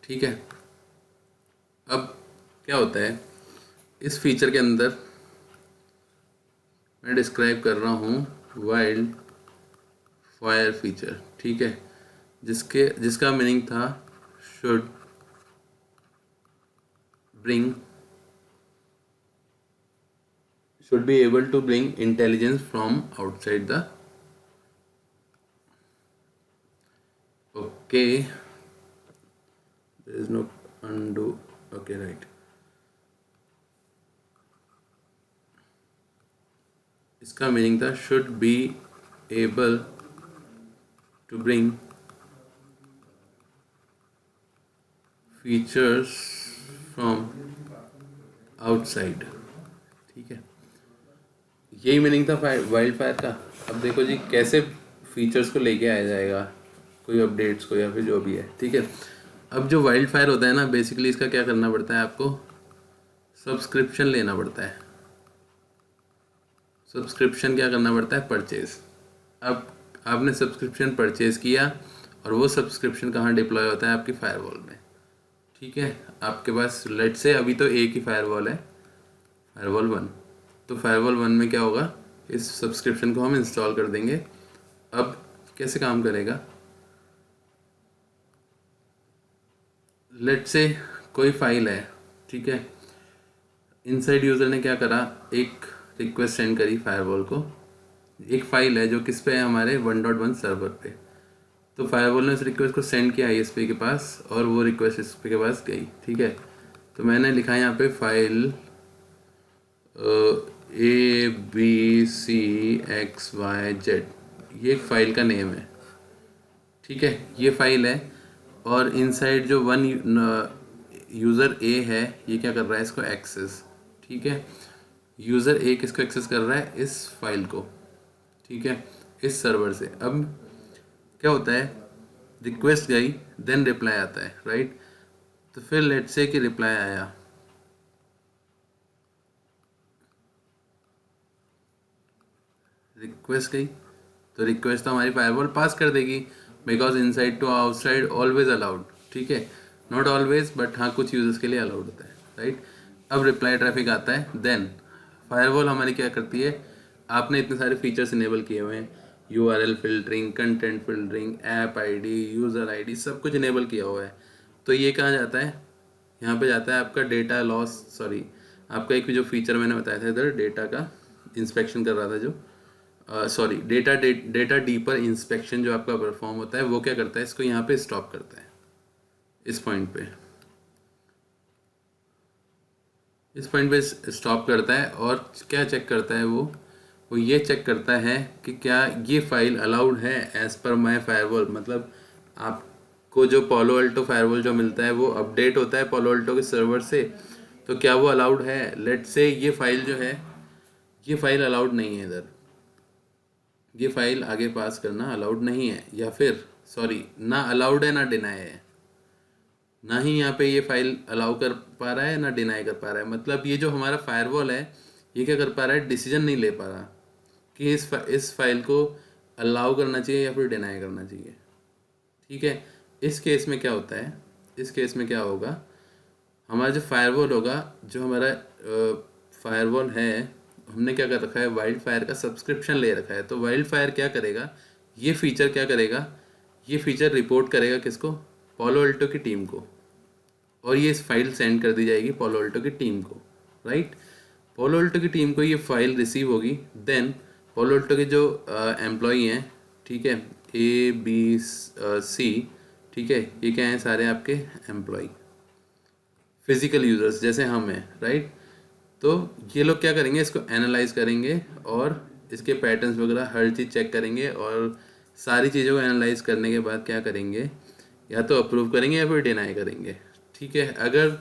ठीक है। अब क्या होता है इस फीचर के अंदर, मैं डिस्क्राइब कर रहा हूँ वाइल्ड फायर फीचर, ठीक है, जिसका मीनिंग था should be able to bring intelligence from outside the, okay, there is no undo, okay, right, इसका मीनिंग था should be able to bring features from outside, ठीक है, यही मीनिंग था वाइल्ड फायर का। अब देखो जी कैसे फीचर्स को लेके आया जाएगा, कोई अपडेट्स को या फिर जो भी है, ठीक है। अब जो वाइल्ड फायर होता है ना, बेसिकली इसका क्या करना पड़ता है, आपको सब्सक्रिप्शन लेना पड़ता है। सब्सक्रिप्शन क्या करना पड़ता है, परचेज। अब आपने सब्सक्रिप्शन परचेज किया और वो सब्सक्रिप्शन कहाँ डिप्लॉय होता है, आपकी फायरवॉल में, ठीक है। आपके पास लेट से अभी तो एक ही फायरवॉल है, फायरवॉल 1, तो फायरवॉल 1 में क्या होगा, इस सब्सक्रिप्शन को हम इंस्टॉल कर देंगे। अब कैसे काम करेगा, लेट से कोई फाइल है, ठीक है, इनसाइड यूज़र ने क्या करा, एक रिक्वेस्ट सेंड करी फायरवॉल को, एक फाइल है जो किस पे है, हमारे 1.1 सर्वर पे, तो फायरवॉल ने उस रिक्वेस्ट को सेंड किया ISP के पास और वो रिक्वेस्ट ISP के पास गई, ठीक है। तो मैंने लिखा यहाँ पे फाइल ABCXYZ, ये एक फाइल का नेम है, ठीक है, ये फाइल है। और इनसाइड जो वन यूज़र A है, ये क्या कर रहा है, इसको एक्सेस, ठीक है, यूज़र A किसको एक्सेस कर रहा है, इस फाइल को, ठीक है, इस सर्वर से। अब क्या होता है, रिक्वेस्ट गई देन रिप्लाई आता है, राइट। तो फिर लेट से कि रिप्लाई आया, रिक्वेस्ट गई तो रिक्वेस्ट तो हमारी फायरवॉल पास कर देगी, because inside to outside always allowed, ठीक है, नॉट ऑलवेज बट हाँ कुछ यूजर्स के लिए अलाउड होता है, राइट। अब रिप्लाई ट्रैफिक आता है, देन फायरवॉल हमारी क्या करती है, आपने इतने सारे फीचर्स इनेबल किए हुए हैं, URL filtering, content filtering, app ID, user ID, सब कुछ इनेबल किया हुआ है। तो ये कहाँ जाता है, यहाँ पे जाता है आपका डेटा लॉस, सॉरी, आपका एक जो फीचर मैंने बताया था इधर, डेटा का इंस्पेक्शन कर रहा था जो, सॉरी, डेटा डीपर इंस्पेक्शन जो आपका परफॉर्म होता है, वो क्या करता है, इसको यहाँ पे स्टॉप करता है, इस पॉइंट पे, इस पॉइंट पे स्टॉप करता है। और क्या चेक करता है वो ये चेक करता है कि क्या ये फाइल अलाउड है एज पर माई फायरवॉल, मतलब आपको जो पालो अल्टो फायरवॉल जो मिलता है वो अपडेट होता है पालो अल्टो के सर्वर से, तो क्या वो अलाउड है। लेट से ये फाइल जो है, ये फाइल अलाउड नहीं है इधर, ये फाइल आगे पास करना अलाउड नहीं है, या फिर सॉरी, ना अलाउड है ना डिनाई है, ना ही यहाँ पे ये फाइल अलाउ कर पा रहा है ना डिनाई कर पा रहा है। मतलब ये जो हमारा फायरवॉल है ये क्या कर पा रहा है, डिसीजन नहीं ले पा रहा कि इस फाइल को अलाउ करना चाहिए या फिर डिनाई करना चाहिए, ठीक है। इस केस में क्या होता है, इस केस में क्या होगा, हमारा जो फायरवॉल होगा, जो हमारा फायरवॉल है, हमने क्या कर रखा है, वाइल्ड फायर का सब्सक्रिप्शन ले रखा है। तो वाइल्ड फायर क्या करेगा, ये फीचर क्या करेगा, ये फीचर रिपोर्ट करेगा किसको, पालो अल्टो की टीम को, और ये फाइल सेंड कर दी जाएगी पालो अल्टो की टीम को, राइट। पालो अल्टो की टीम को ये फाइल रिसीव होगी, देन पालो अल्टो के जो एम्प्लॉई हैं, ठीक है, ABC, ठीक है, ये क्या हैं, सारे आपके एम्प्लॉय, फिजिकल यूजर्स जैसे हम हैं, राइट। तो ये लोग क्या करेंगे, इसको एनालाइज करेंगे और इसके पैटर्न्स वगैरह हर चीज़ चेक करेंगे, और सारी चीज़ों को एनालाइज करने के बाद क्या करेंगे, या तो अप्रूव करेंगे या फिर डिनाई करेंगे, ठीक है। अगर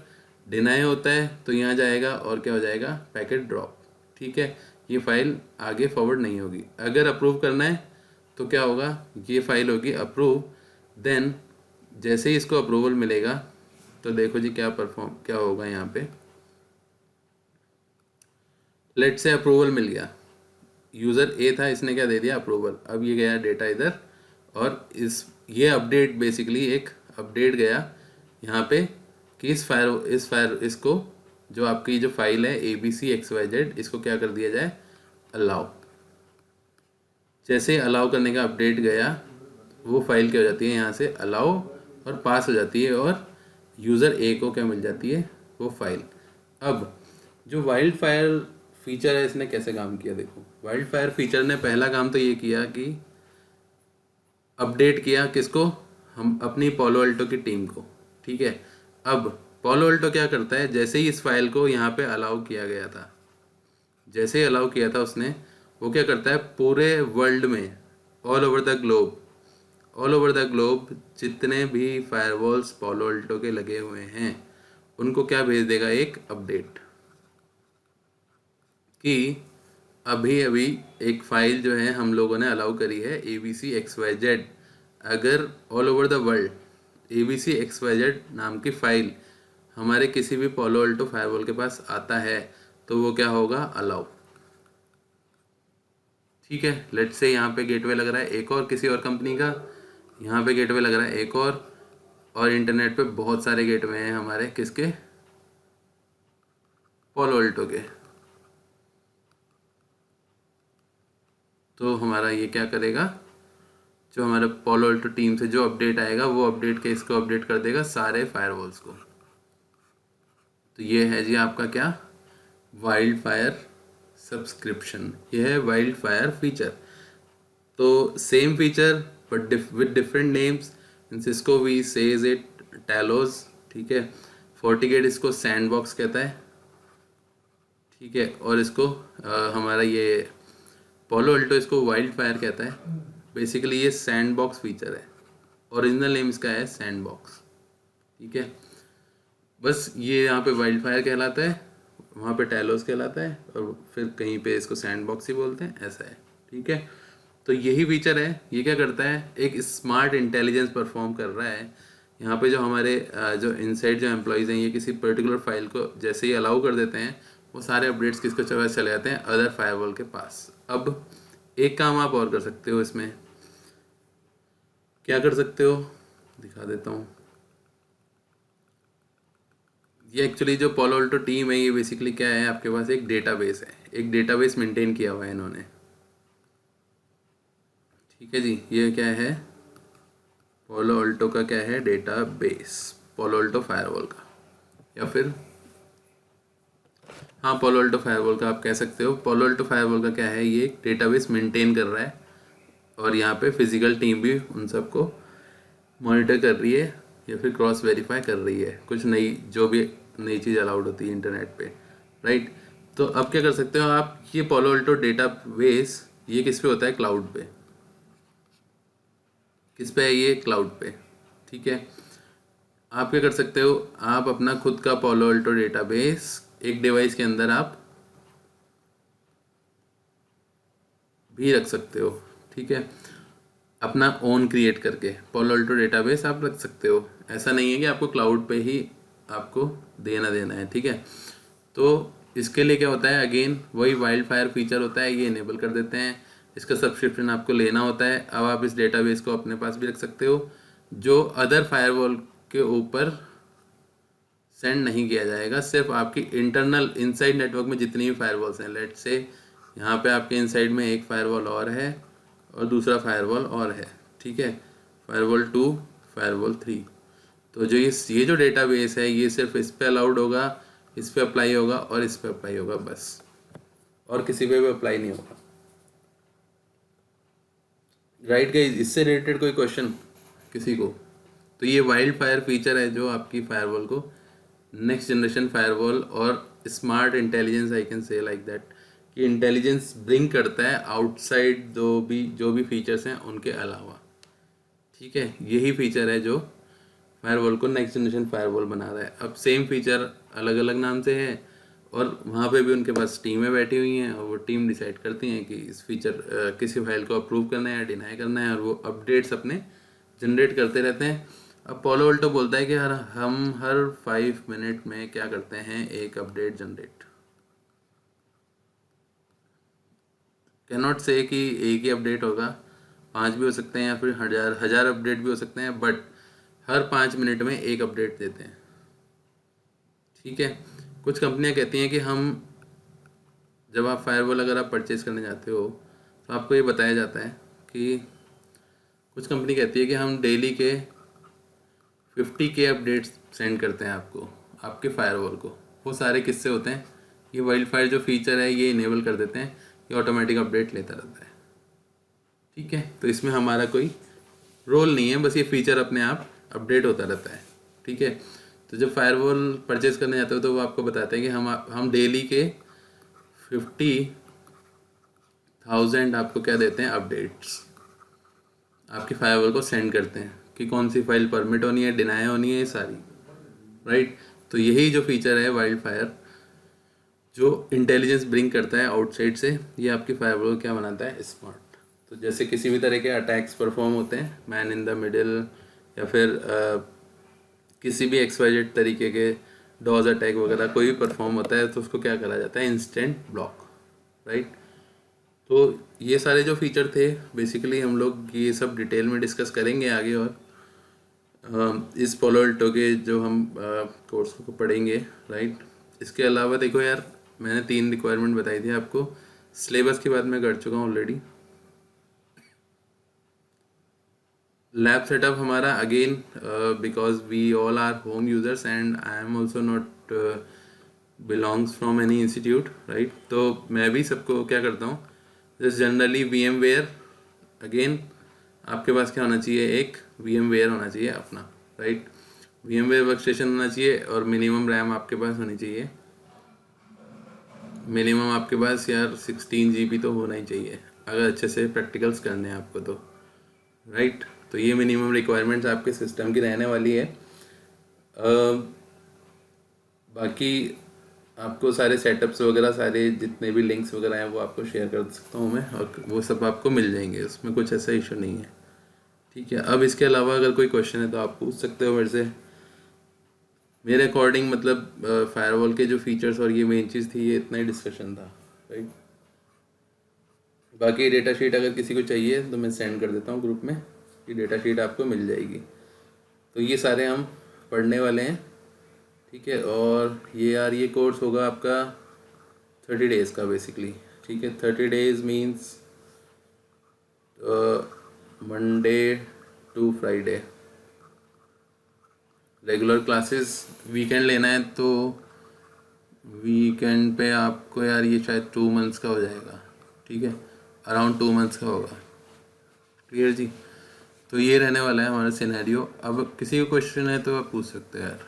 डिनाई होता है तो यहाँ जाएगा और क्या हो जाएगा, पैकेट ड्रॉप, ठीक है, ये फाइल आगे फॉरवर्ड नहीं होगी। अगर अप्रूव करना है तो क्या होगा, ये फाइल होगी अप्रूव, देन जैसे ही इसको अप्रूवल मिलेगा तो देखो जी क्या होगा यहाँ पे। लेट से अप्रूवल मिल गया, यूज़र ए था, इसने क्या दे दिया, अप्रूवल। अब ये गया डेटा इधर, और ये अपडेट बेसिकली एक अपडेट गया यहाँ पे कि इसको जो आपकी जो फाइल है ABCXYZ, इसको क्या कर दिया जाए, अलाउ। जैसे अलाउ करने का अपडेट गया, वो फाइल क्या हो जाती है यहाँ से अलाउ और पास हो जाती है, और यूज़र ए को क्या मिल जाती है, वो फाइल। अब जो वाइल्ड फायर फीचर है, इसने कैसे काम किया, देखो। वाइल्ड फायर फीचर ने पहला काम तो ये किया कि अपडेट किया किसको, हम अपनी पोलो अल्टो की टीम को, ठीक है। अब पोलो अल्टो क्या करता है, जैसे ही इस फाइल को यहाँ पे अलाउ किया गया था, जैसे ही अलाउ किया था उसने, वो क्या करता है, पूरे वर्ल्ड में, ऑल ओवर द ग्लोब जितने भी फायरवॉल्स पोलो अल्टो के लगे हुए हैं, उनको क्या भेज देगा, एक अपडेट कि अभी अभी एक फ़ाइल जो है हम लोगों ने अलाउ करी है ABCXYZ। अगर all over the world ABCXYZ नाम की फ़ाइल हमारे किसी भी पोलो अल्टो फायरवॉल के पास आता है, तो वो क्या होगा, अलाउ। ठीक है, लेट्स से यहाँ पे गेटवे लग रहा है एक और किसी और कंपनी का, यहाँ पे गेटवे लग रहा है एक और इंटरनेट पे बहुत सारे गेटवे हैं हमारे किसके, पोलो अल्टो के। तो हमारा ये क्या करेगा, जो हमारे पोलो अल्टो टीम से जो अपडेट आएगा, वो अपडेट के इसको अपडेट कर देगा सारे फायरवॉल्स को। तो ये है जी आपका क्या, वाइल्ड फायर सब्सक्रिप्शन, ये है वाइल्ड फायर फीचर। तो same feature but with different names. In Cisco we says it Talos, ठीक है। फोर्टिगेट इसको सैंडबॉक्स कहता है, ठीक है। और इसको हमारा ये पोलो अल्टो इसको वाइल्ड फायर कहता है। बेसिकली ये सैंडबॉक्स फीचर है, ओरिजिनल नेम इसका है सैंडबॉक्स, ठीक है। बस ये यहाँ पे वाइल्ड फायर कहलाता है, वहाँ पे टैलोस कहलाता है, और फिर कहीं पे इसको सैंडबॉक्स ही बोलते हैं, ऐसा है, ठीक है। तो यही फीचर है, ये क्या करता है, एक स्मार्ट इंटेलिजेंस परफॉर्म कर रहा है। यहाँ पे जो हमारे जो इनसाइड जो एम्प्लॉयज़ हैं, ये किसी पर्टिकुलर फाइल को जैसे ही अलाउ कर देते हैं, वो सारे अपडेट्स किसको चले जाते हैं, अदर फायरवॉल के पास। अब एक काम आप और कर सकते हो इसमें, क्या कर सकते हो, दिखा देता हूँ। ये एक्चुअली जो पोलो अल्टो टीम है, ये बेसिकली क्या है, आपके पास एक डेटाबेस है, एक डेटाबेस मेंटेन किया हुआ है इन्होंने, ठीक है जी। ये क्या है, पोलो अल्टो का क्या है, डेटाबेस, पोलो अल्टो फायरवॉल का, या फिर हाँ पोलो अल्टो फायरवॉल का आप कह सकते हो। पोलो अल्टो फायरवॉल का क्या है, ये एक डेटाबेस मेंटेन कर रहा है, और यहाँ पे फिजिकल टीम भी उन सबको मॉनिटर कर रही है, या फिर क्रॉस वेरीफाई कर रही है कुछ नई, जो भी नई चीज़ अलाउड होती है इंटरनेट पे, राइट। तो अब क्या कर सकते हो आप, ये पोलो अल्टो डेटाबेस ये किस पे होता है, क्लाउड पे। किस पे है ये, क्लाउड पे, ठीक है। आप क्या कर सकते हो, आप अपना खुद का पोलो अल्टो डेटाबेस एक डिवाइस के अंदर आप भी रख सकते हो, ठीक है। अपना ओन क्रिएट करके पोलो अल्टो डेटाबेस आप रख सकते हो। ऐसा नहीं है कि आपको क्लाउड पे ही आपको देना है, ठीक है। तो इसके लिए क्या होता है, अगेन वही वाइल्ड फायर फीचर होता है, ये इनेबल कर देते हैं। इसका सब्सक्रिप्शन आपको लेना होता है। अब आप इस डेटाबेस को अपने पास भी रख सकते हो, जो अदर फायरवॉल के ऊपर सेंड नहीं किया जाएगा, सिर्फ आपकी इंटरनल इनसाइड नेटवर्क में जितनी भी फायरवॉल्स हैं। लेट से यहाँ पे आपके इनसाइड में एक फायरवॉल और है, और दूसरा फायरवॉल और है, ठीक है, फायरवॉल 2, फायरवॉल 3। तो जो ये जो डेटाबेस है, ये सिर्फ इस पे अलाउड होगा, इस पे अप्लाई होगा, और इस पे अप्लाई होगा बस, और किसी पे भी अप्लाई नहीं होगा, राइट गाइस। इससे रिलेटेड कोई क्वेश्चन किसी को? तो ये वाइल्ड फायर फीचर है जो आपकी फायरवॉल को नेक्स्ट जनरेशन फायरवॉल और smart intelligence, I can say like that, कि इंटेलिजेंस ब्रिंग करता है आउटसाइड जो भी फीचर्स हैं उनके अलावा, ठीक है। यही फीचर है जो फायरवॉल को नेक्स्ट जनरेशन फायरवॉल बना रहा है। अब सेम फीचर अलग अलग नाम से है, और वहाँ पे भी उनके पास टीमें बैठी हुई हैं, और वो टीम डिसाइड करती हैं कि इस फीचर किसी फाइल को अप्रूव करना है या डिनाई करना है, और वो अपडेट्स अपने जनरेट करते रहते हैं। अब पोलो अल्टो बोलता है कि हम हर 5 मिनट में क्या करते हैं, एक अपडेट जनरेट। कैन नॉट से कि एक ही अपडेट होगा, 5 भी हो सकते हैं या फिर हजार अपडेट भी हो सकते हैं, बट हर 5 मिनट में एक अपडेट देते हैं। ठीक है, कुछ कंपनियां कहती हैं कि हम, जब आप फायरवॉल अगर आप परचेज करने जाते हो तो आपको ये बताया जाता है कि कुछ कंपनी कहती है कि हम डेली के 50K अपडेट्स सेंड करते हैं आपको, आपके फायरवॉल को। वो सारे किससे होते हैं, ये वाइल्ड फायर जो फीचर है ये इनेबल कर देते हैं, ये ऑटोमेटिक अपडेट लेता रहता है। ठीक है, तो इसमें हमारा कोई रोल नहीं है, बस ये फीचर अपने आप अपडेट होता रहता है। ठीक है, तो जब फायरवॉल परचेज करने जाते हो तो वो आपको बताते हैं कि हम डेली के 50,000 आपको क्या देते हैं, अपडेट्स आपके फायरवॉल को सेंड करते हैं कि कौन सी फाइल परमिट होनी है, डिनाई होनी है, ये सारी। राइट, तो यही जो फीचर है वाइल्ड फायर जो इंटेलिजेंस ब्रिंग करता है आउटसाइड से, ये आपकी फायरवॉल को क्या बनाता है, स्मार्ट। तो जैसे किसी भी तरह के अटैक्स परफॉर्म होते हैं, मैन इन द मिडिल या फिर किसी भी एक्सवाइजेड तरीके के डॉज अटैक वगैरह कोई भी परफॉर्म होता है तो उसको क्या करा जाता है, इंस्टेंट ब्लॉक। राइट, तो ये सारे जो फीचर थे बेसिकली हम लोग ये सब डिटेल में डिस्कस करेंगे आगे, और इस पोलो अल्टो के जो हम कोर्स को पढ़ेंगे। राइट, इसके अलावा देखो यार, मैंने 3 रिक्वायरमेंट बताई थी आपको, सिलेबस की बात मैं कर चुका हूँ ऑलरेडी। लैब सेटअप हमारा again, because we all are home users and I am also not belongs from any institute. Right, तो मैं भी सबको क्या करता हूँ, जस्ट जनरली VMware, अगेन आपके पास क्या होना चाहिए, एक VMware होना चाहिए अपना। राइट, VMware वर्क स्टेशन होना चाहिए और मिनिमम रैम आपके पास होनी चाहिए। मिनिमम आपके पास यार 16 GB तो होना ही चाहिए अगर अच्छे से प्रैक्टिकल्स करने हैं आपको तो। राइट, तो ये मिनिमम रिक्वायरमेंट्स आपके सिस्टम की रहने वाली है। बाकी आपको सारे सेटअप्स वगैरह, सारे जितने भी लिंक्स वगैरह हैं वो आपको शेयर कर सकता हूँ मैं, और वो सब आपको मिल जाएंगे, उसमें कुछ ऐसा इशू नहीं है। ठीक है, अब इसके अलावा अगर कोई क्वेश्चन है तो आप पूछ सकते हो मेरे से। मेरे अकॉर्डिंग मतलब फायरवॉल के जो फीचर्स और ये मेन चीज़ थी, ये इतना ही डिस्कशन था। राइट, बाकी डेटा शीट अगर किसी को चाहिए तो मैं सेंड कर देता हूँ ग्रुप में, ये डेटा शीट आपको मिल जाएगी। तो ये सारे हम पढ़ने वाले हैं। ठीक है, और ये यार ये कोर्स होगा आपका 30 डेज़ का बेसिकली। ठीक है, 30 days means Monday to Friday regular classes. Weekend लेना है तो वीकेंड पे आपको यार ये शायद 2 मंथ्स का हो जाएगा। ठीक है, अराउंड 2 मंथ्स का होगा। क्लियर जी, तो ये रहने वाला है हमारा सिनेरियो। अब किसी को क्वेश्चन है तो आप पूछ सकते हैं यार,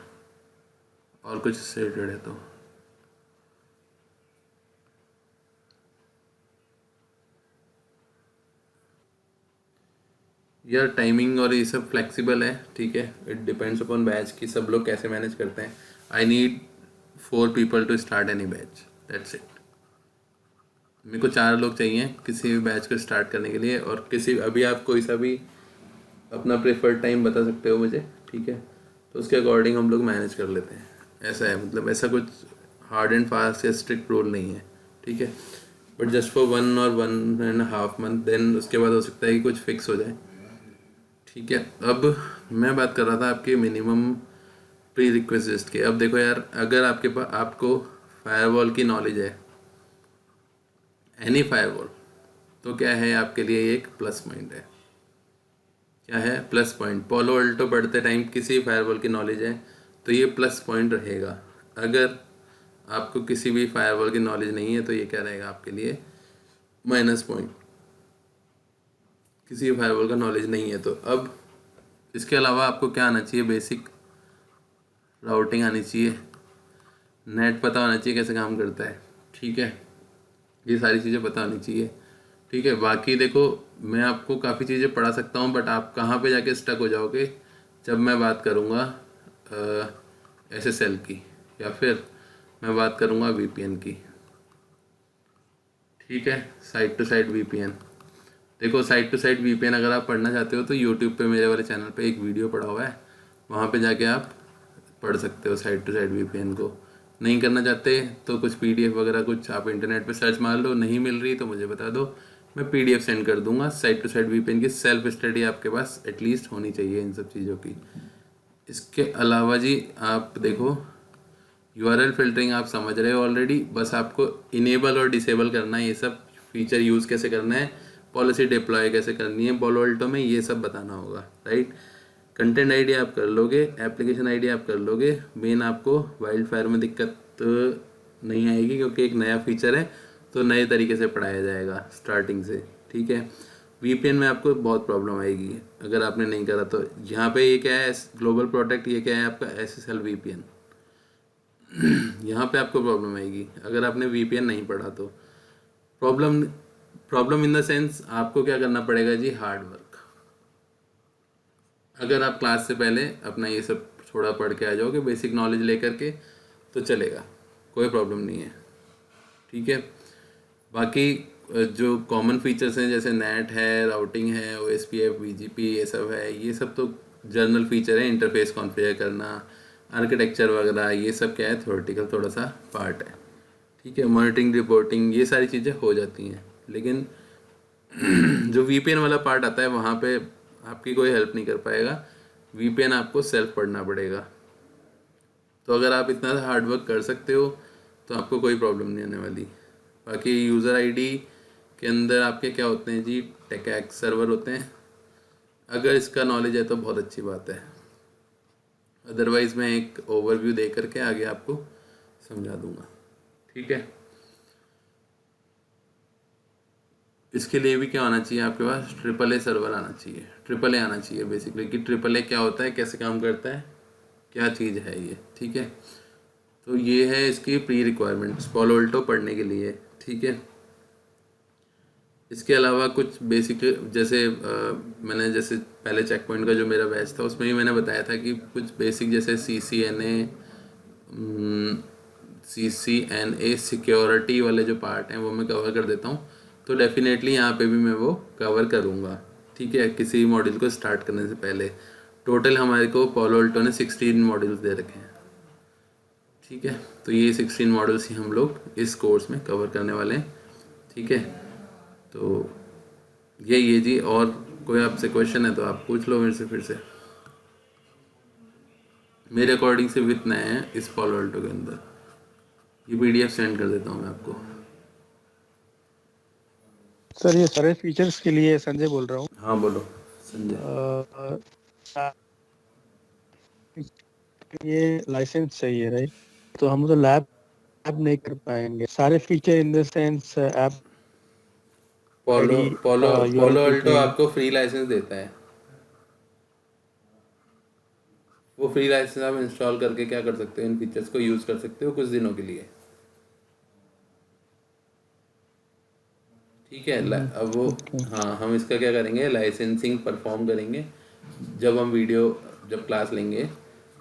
और कुछ इससे रिलेटेड है तो। यार टाइमिंग और ये सब फ्लेक्सिबल है। ठीक है, इट डिपेंड्स अपॉन बैच कि सब लोग कैसे मैनेज करते हैं। I need 4 people to start any batch, that's it. मेरे को 4 लोग चाहिए किसी भी बैच को स्टार्ट करने के लिए, और किसी अभी आप कोई सा भी अपना प्रेफर्ड टाइम बता सकते हो मुझे। ठीक है, तो उसके अकॉर्डिंग हम लोग मैनेज कर लेते हैं। ऐसा है, मतलब ऐसा कुछ हार्ड एंड फास्ट या स्ट्रिक्ट रूल नहीं है। ठीक है, बट जस्ट फॉर 1 और 1.5 मंथ, देन उसके बाद हो सकता है कि कुछ फिक्स हो जाए। ठीक है, अब मैं बात कर रहा था आपके मिनिमम प्री रिक्वेस्ट की। अब देखो यार, अगर आपके पास आपको फायरवॉल की नॉलेज है, एनी फायरवॉल, तो क्या है आपके लिए एक प्लस पॉइंट है। क्या है प्लस पॉइंट? पोलो अल्टो पढ़ते टाइम किसी फायरवॉल की नॉलेज है तो ये प्लस पॉइंट रहेगा। अगर आपको किसी भी फायरवॉल की नॉलेज नहीं है तो ये क्या रहेगा आपके लिए, माइनस पॉइंट। किसी भी फायरवॉल का नॉलेज नहीं है तो। अब इसके अलावा आपको क्या आना चाहिए, बेसिक राउटिंग आनी चाहिए, नेट पता होना चाहिए कैसे काम करता है। ठीक है, ये सारी चीज़ें पता होनी चाहिए। ठीक है, बाकी देखो मैं आपको काफ़ी चीज़ें पढ़ा सकता हूँ, बट आप कहाँ पे जाके स्टक हो जाओगे, जब मैं बात करूँगा SSL की, या फिर मैं बात करूँगा VPN की। ठीक है, साइट टू साइट VPN। देखो साइट टू साइट VPN अगर आप पढ़ना चाहते हो तो यूट्यूब पे मेरे वाले चैनल पे एक वीडियो पड़ा हुआ है, वहाँ पे जाके आप पढ़ सकते हो साइड टू साइड वीपीएन को। नहीं करना चाहते तो कुछ पीडीएफ वगैरह कुछ आप इंटरनेट पे सर्च मार लो, नहीं मिल रही तो मुझे बता दो, मैं पीडीएफ सेंड कर दूंगा। साइड टू साइड वीपीएन की सेल्फ स्टडी आपके पास एटलीस्ट होनी चाहिए इन सब चीज़ों की। इसके अलावा जी आप देखो, यूआरएल फिल्टरिंग आप समझ रहे हो ऑलरेडी, बस आपको इनेबल और डिसेबल करना है, ये सब फीचर यूज़ कैसे करना है, पॉलिसी डिप्लॉय कैसे करनी है Palo Alto में, ये सब बताना होगा, राइट। कंटेंट आईडी आप कर लोगे, एप्लीकेशन आईडी आप कर लोगे, मेन आपको वाइल्ड फायर में दिक्कत नहीं आएगी क्योंकि एक नया फीचर है तो नए तरीके से पढ़ाया जाएगा स्टार्टिंग से, ठीक है। वीपीएन में आपको बहुत प्रॉब्लम आएगी अगर आपने नहीं करा तो। यहाँ पे ये क्या है, ग्लोबल प्रोटेक्ट, ये क्या है आपका एसएसएल वीपीएन। यहाँ पे आपको प्रॉब्लम आएगी अगर आपने वीपीएन नहीं पढ़ा तो। प्रॉब्लम इन द सेंस आपको क्या करना पड़ेगा जी, हार्ड वर्क। अगर आप क्लास से पहले अपना ये सब थोड़ा पढ़ के आ जाओगे बेसिक नॉलेज लेकर के तो चलेगा, कोई प्रॉब्लम नहीं है, ठीक है। बाकी जो कॉमन फीचर्स हैं जैसे नेट है, राउटिंग है, ओएसपीएफ, बीजीपी, ये सब है, ये सब तो जनरल फीचर है। इंटरफेस कॉन्फ़िगर करना, आर्किटेक्चर वगैरह, ये सब क्या है, थ्योरेटिकल थोड़ा सा पार्ट है, ठीक है। मॉनिटरिंग, रिपोर्टिंग, ये सारी चीज़ें हो जाती हैं, लेकिन जो वीपीएन वाला पार्ट आता है वहाँ पे आपकी कोई हेल्प नहीं कर पाएगा। वीपीएन आपको सेल्फ पढ़ना पड़ेगा। तो अगर आप इतना हार्ड वर्क कर सकते हो तो आपको कोई प्रॉब्लम नहीं आने वाली। बाकी यूज़र आईडी के अंदर आपके क्या होते हैं जी, टेकैक्स सर्वर होते हैं। अगर इसका नॉलेज है तो बहुत अच्छी बात है, अदरवाइज़ मैं एक ओवरव्यू दे करके आगे आपको समझा दूंगा, ठीक है। इसके लिए भी क्या होना चाहिए आपके पास, AAA सर्वर आना चाहिए, AAA आना चाहिए बेसिकली, कि AAA क्या होता है, कैसे काम करता है, क्या चीज़ है ये, ठीक है। तो ये है इसकी प्री रिक्वायरमेंट्स Palo Alto पढ़ने के लिए, ठीक है। इसके अलावा कुछ बेसिक जैसे मैंने जैसे पहले चेक पॉइंट का जो मेरा बैच था उसमें भी मैंने बताया था कि कुछ बेसिक जैसे CCNA सिक्योरिटी वाले जो पार्ट हैं वो मैं कवर कर देता हूँ। तो डेफिनेटली यहाँ पे भी मैं वो कवर करूँगा, ठीक है, किसी मॉड्यूल को स्टार्ट करने से पहले। टोटल हमारे को Palo Alto ने 16 मॉड्यूल्स दे रखे हैं, ठीक है। तो ये 16 मॉडल्स ही हम लोग इस कोर्स में कवर करने वाले हैं, ठीक है। तो ये जी, और कोई आपसे क्वेश्चन है तो आप पूछ लो मेरे से फिर से। मेरे अकॉर्डिंग से इतना है इस Palo Alto के अंदर। ये पीडीएफ सेंड कर देता हूँ मैं आपको। सर ये सारे फीचर्स के लिए संजय बोल रहा हूँ। हाँ बोलो संजय। ये लाइसेंस चाहिए राइट, तो हम तो लैब नहीं कर पाएंगे सारे feature in the sense app Palo Alto आपको फ्री लाइसेंस देता है। वो फ्री लाइसेंस आप इंस्टॉल करके क्या कर सकते हो, इन फीचर्स को यूज़ कर सकते हो कुछ दिनों के लिए, ठीक है। अब वो हाँ, हम इसका क्या करेंगे, लाइसेंसिंग परफॉर्म करेंगे। जब हम जब क्लास लेंगे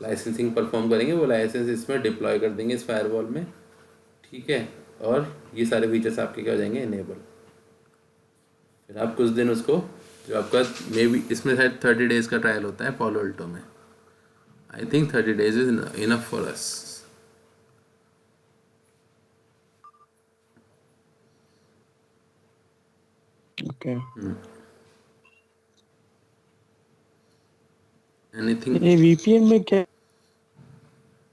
लाइसेंसिंग परफॉर्म करेंगे, वो लाइसेंस इसमें डिप्लॉय कर देंगे इस फायरवॉल में, ठीक है। और ये सारे फीचर्स आपके क्या हो जाएंगे, इनेबल। फिर आप कुछ दिन उसको, जो आपका मे बी इसमें शायद 30 डेज़ का ट्रायल होता है Palo Alto में, I think 30 days is enough for us. Okay. Anything? ये वीपीएन में क्या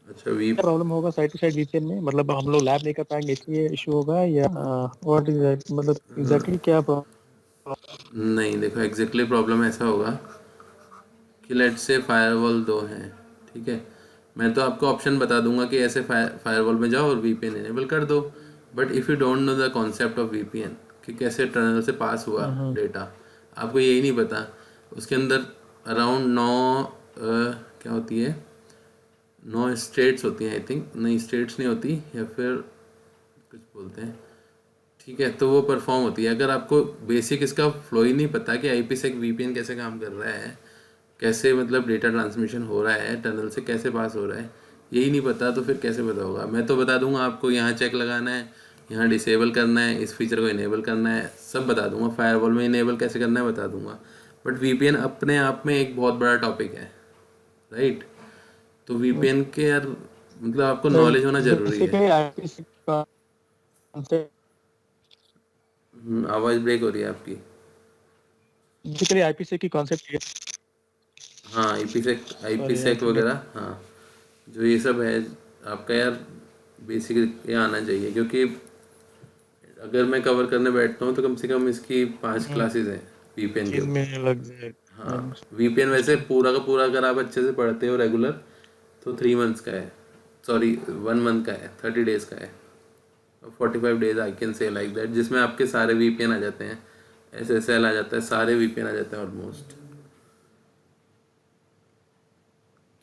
अच्छा प्रॉब्लम होगा साइड टू साइड वीपीएन में, मतलब हम लोग लैब नहीं कर पाएंगे इसलिए इशू होगा या व्हाट इज दैट, मतलब एग्जैक्टली क्या नहीं, देखो एग्जैक्टली प्रॉब्लम ऐसा होगा कि लेट्स से फायरवॉल 2 हैं, ठीक है। मैं तो आपको ऑप्शन बता दूंगा कि ऐसे फायरवॉल में जाओ और वीपीएन इनेबल कर दो, but if you don't know the concept of VPN कि कैसे टनल से पास हुआ डेटा, आपको यही नहीं पता। उसके अंदर अराउंड 9 क्या होती है, 9 स्टेट्स होती हैं आई थिंक, नहीं स्टेट्स नहीं होती, या फिर कुछ बोलते हैं, ठीक है। तो वो परफॉर्म होती है। अगर आपको बेसिक इसका फ्लो ही नहीं पता कि IPsec VPN कैसे काम कर रहा है, कैसे मतलब डेटा ट्रांसमिशन हो रहा है, टनल से कैसे पास हो रहा है, यही नहीं पता तो फिर कैसे पता होगा। मैं तो बता दूंगा आपको, यहाँ चेक लगाना है, यहाँ डिसेबल करना है, इस फीचर को इनेबल करना है, सब बता दूंगा। फायरवॉल में इनेबल कैसे करना है बता दूंगा, बट VPN अपने आप में एक बहुत बड़ा टॉपिक है, राइट। तो वीपीएन के यार मतलब आपको नॉलेज होना जरूरी है। बेसिकली आईपी कॉन्सेप्ट, आवाज़ ब्रेक हो रही है आपकी। बेसिकली आईपी की कॉन्सेप्ट, हाँ आईपीसेक, सॉरी आईपीसेक वगैरह, हाँ जो ये सब है आपका यार बेसिक ये आना चाहिए, क्योंकि अगर मैं कवर करने बैठता हूँ तो कम से कम इसकी 5 क्लासेस हैं वीपीएन के चीज ऊपर। में लग जाए। हाँ वीपीएन वैसे पूरा का पूरा अगर आप अच्छे से पढ़ते हो रेगुलर तो 3 मंथ्स का है, सॉरी 1 मंथ का है, 30 डेज का है, 45 days I can say like that, जिसमें आपके सारे वीपीएन आ जाते हैं, एसएसएल आ जाता है, सारे वीपीएन आ जाते हैं ऑलमोस्ट।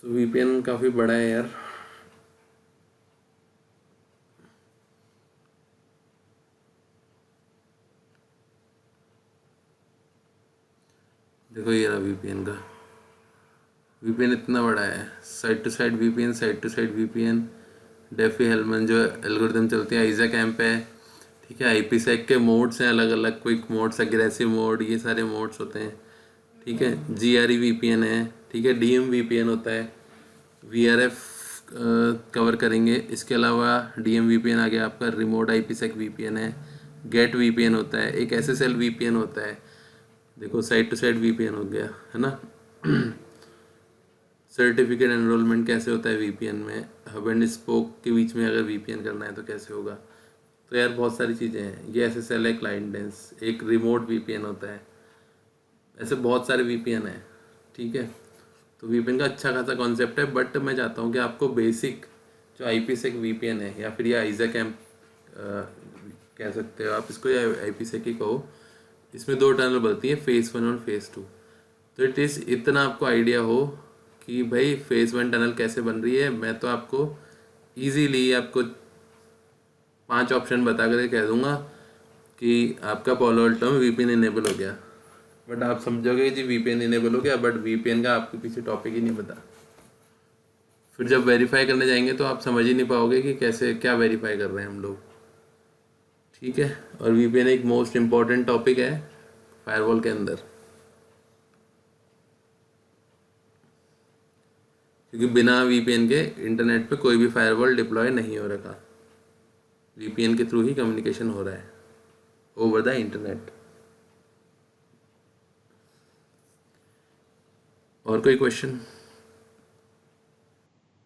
तो वीपीएन काफ़ी बड़ा है यार। देखो ये रहा वीपीएन का, वीपीएन इतना बड़ा है, side to side VPN, side to side VPN, Diffie Hellman जो एल्गोरिथम चलती है, आइजैक एम्प है, ठीक है। आईपीसेक के मोड्स हैं अलग अलग, क्विक मोड्स, अग्रेसिव मोड, ये सारे मोड्स होते हैं, ठीक है। जीआरई वीपीएन है, ठीक है। डीएम वीपीएन होता है, वीआरएफ कवर करेंगे। इसके अलावा डीएम वीपीएन आ गया आपका, रिमोट आईपीसेक वीपीएन है, गेट वीपीएन होता है, एक एसएसएल वीपीएन होता है, देखो साइड टू साइड वीपीएन हो गया है ना। सर्टिफिकेट एनरोलमेंट कैसे होता है वीपीएन में, हब एंड स्पोक के बीच में अगर वीपीएन करना है तो कैसे होगा। तो यार बहुत सारी चीज़ें हैं। ये एसएसएल है, क्लाइंट डेंस, एक रिमोट वीपीएन होता है, ऐसे बहुत सारे वीपीएन है, ठीक है। तो वीपीएन का अच्छा खासा कॉन्सेप्ट है, बट मैं चाहता हूँ कि आपको बेसिक जो आईपीसेक वीपीएन है या फिर ये आइजैक एम्प कह सकते हो आप इसको, या आईपीसेक ही कहो, इसमें 2 टनल बनती है, फेज़ 1 और फेज़ 2। तो एटलीस्ट इतना आपको आइडिया हो कि भाई फेज़ 1 टनल कैसे बन रही है। मैं तो आपको इजीली आपको 5 ऑप्शन बता कर कह दूंगा कि आपका पॉलो अल्टो में वीपीएन इनेबल हो गया, बट आप समझोगे जी वीपीएन इनेबल हो गया, बट वीपीएन का आपके पीछे टॉपिक ही नहीं पता। फिर जब वेरीफाई करने जाएंगे तो आप समझ ही नहीं पाओगे कि कैसे क्या वेरीफाई कर रहे हैं हम लोग, ठीक है। और वीपीएन एक मोस्ट इम्पॉर्टेंट टॉपिक है फायरवॉल के अंदर, क्योंकि बिना वीपीएन के इंटरनेट पे कोई भी फायरवॉल डिप्लॉय नहीं हो रखा, वीपीएन के थ्रू ही कम्युनिकेशन हो रहा है ओवर द इंटरनेट। और कोई क्वेश्चन?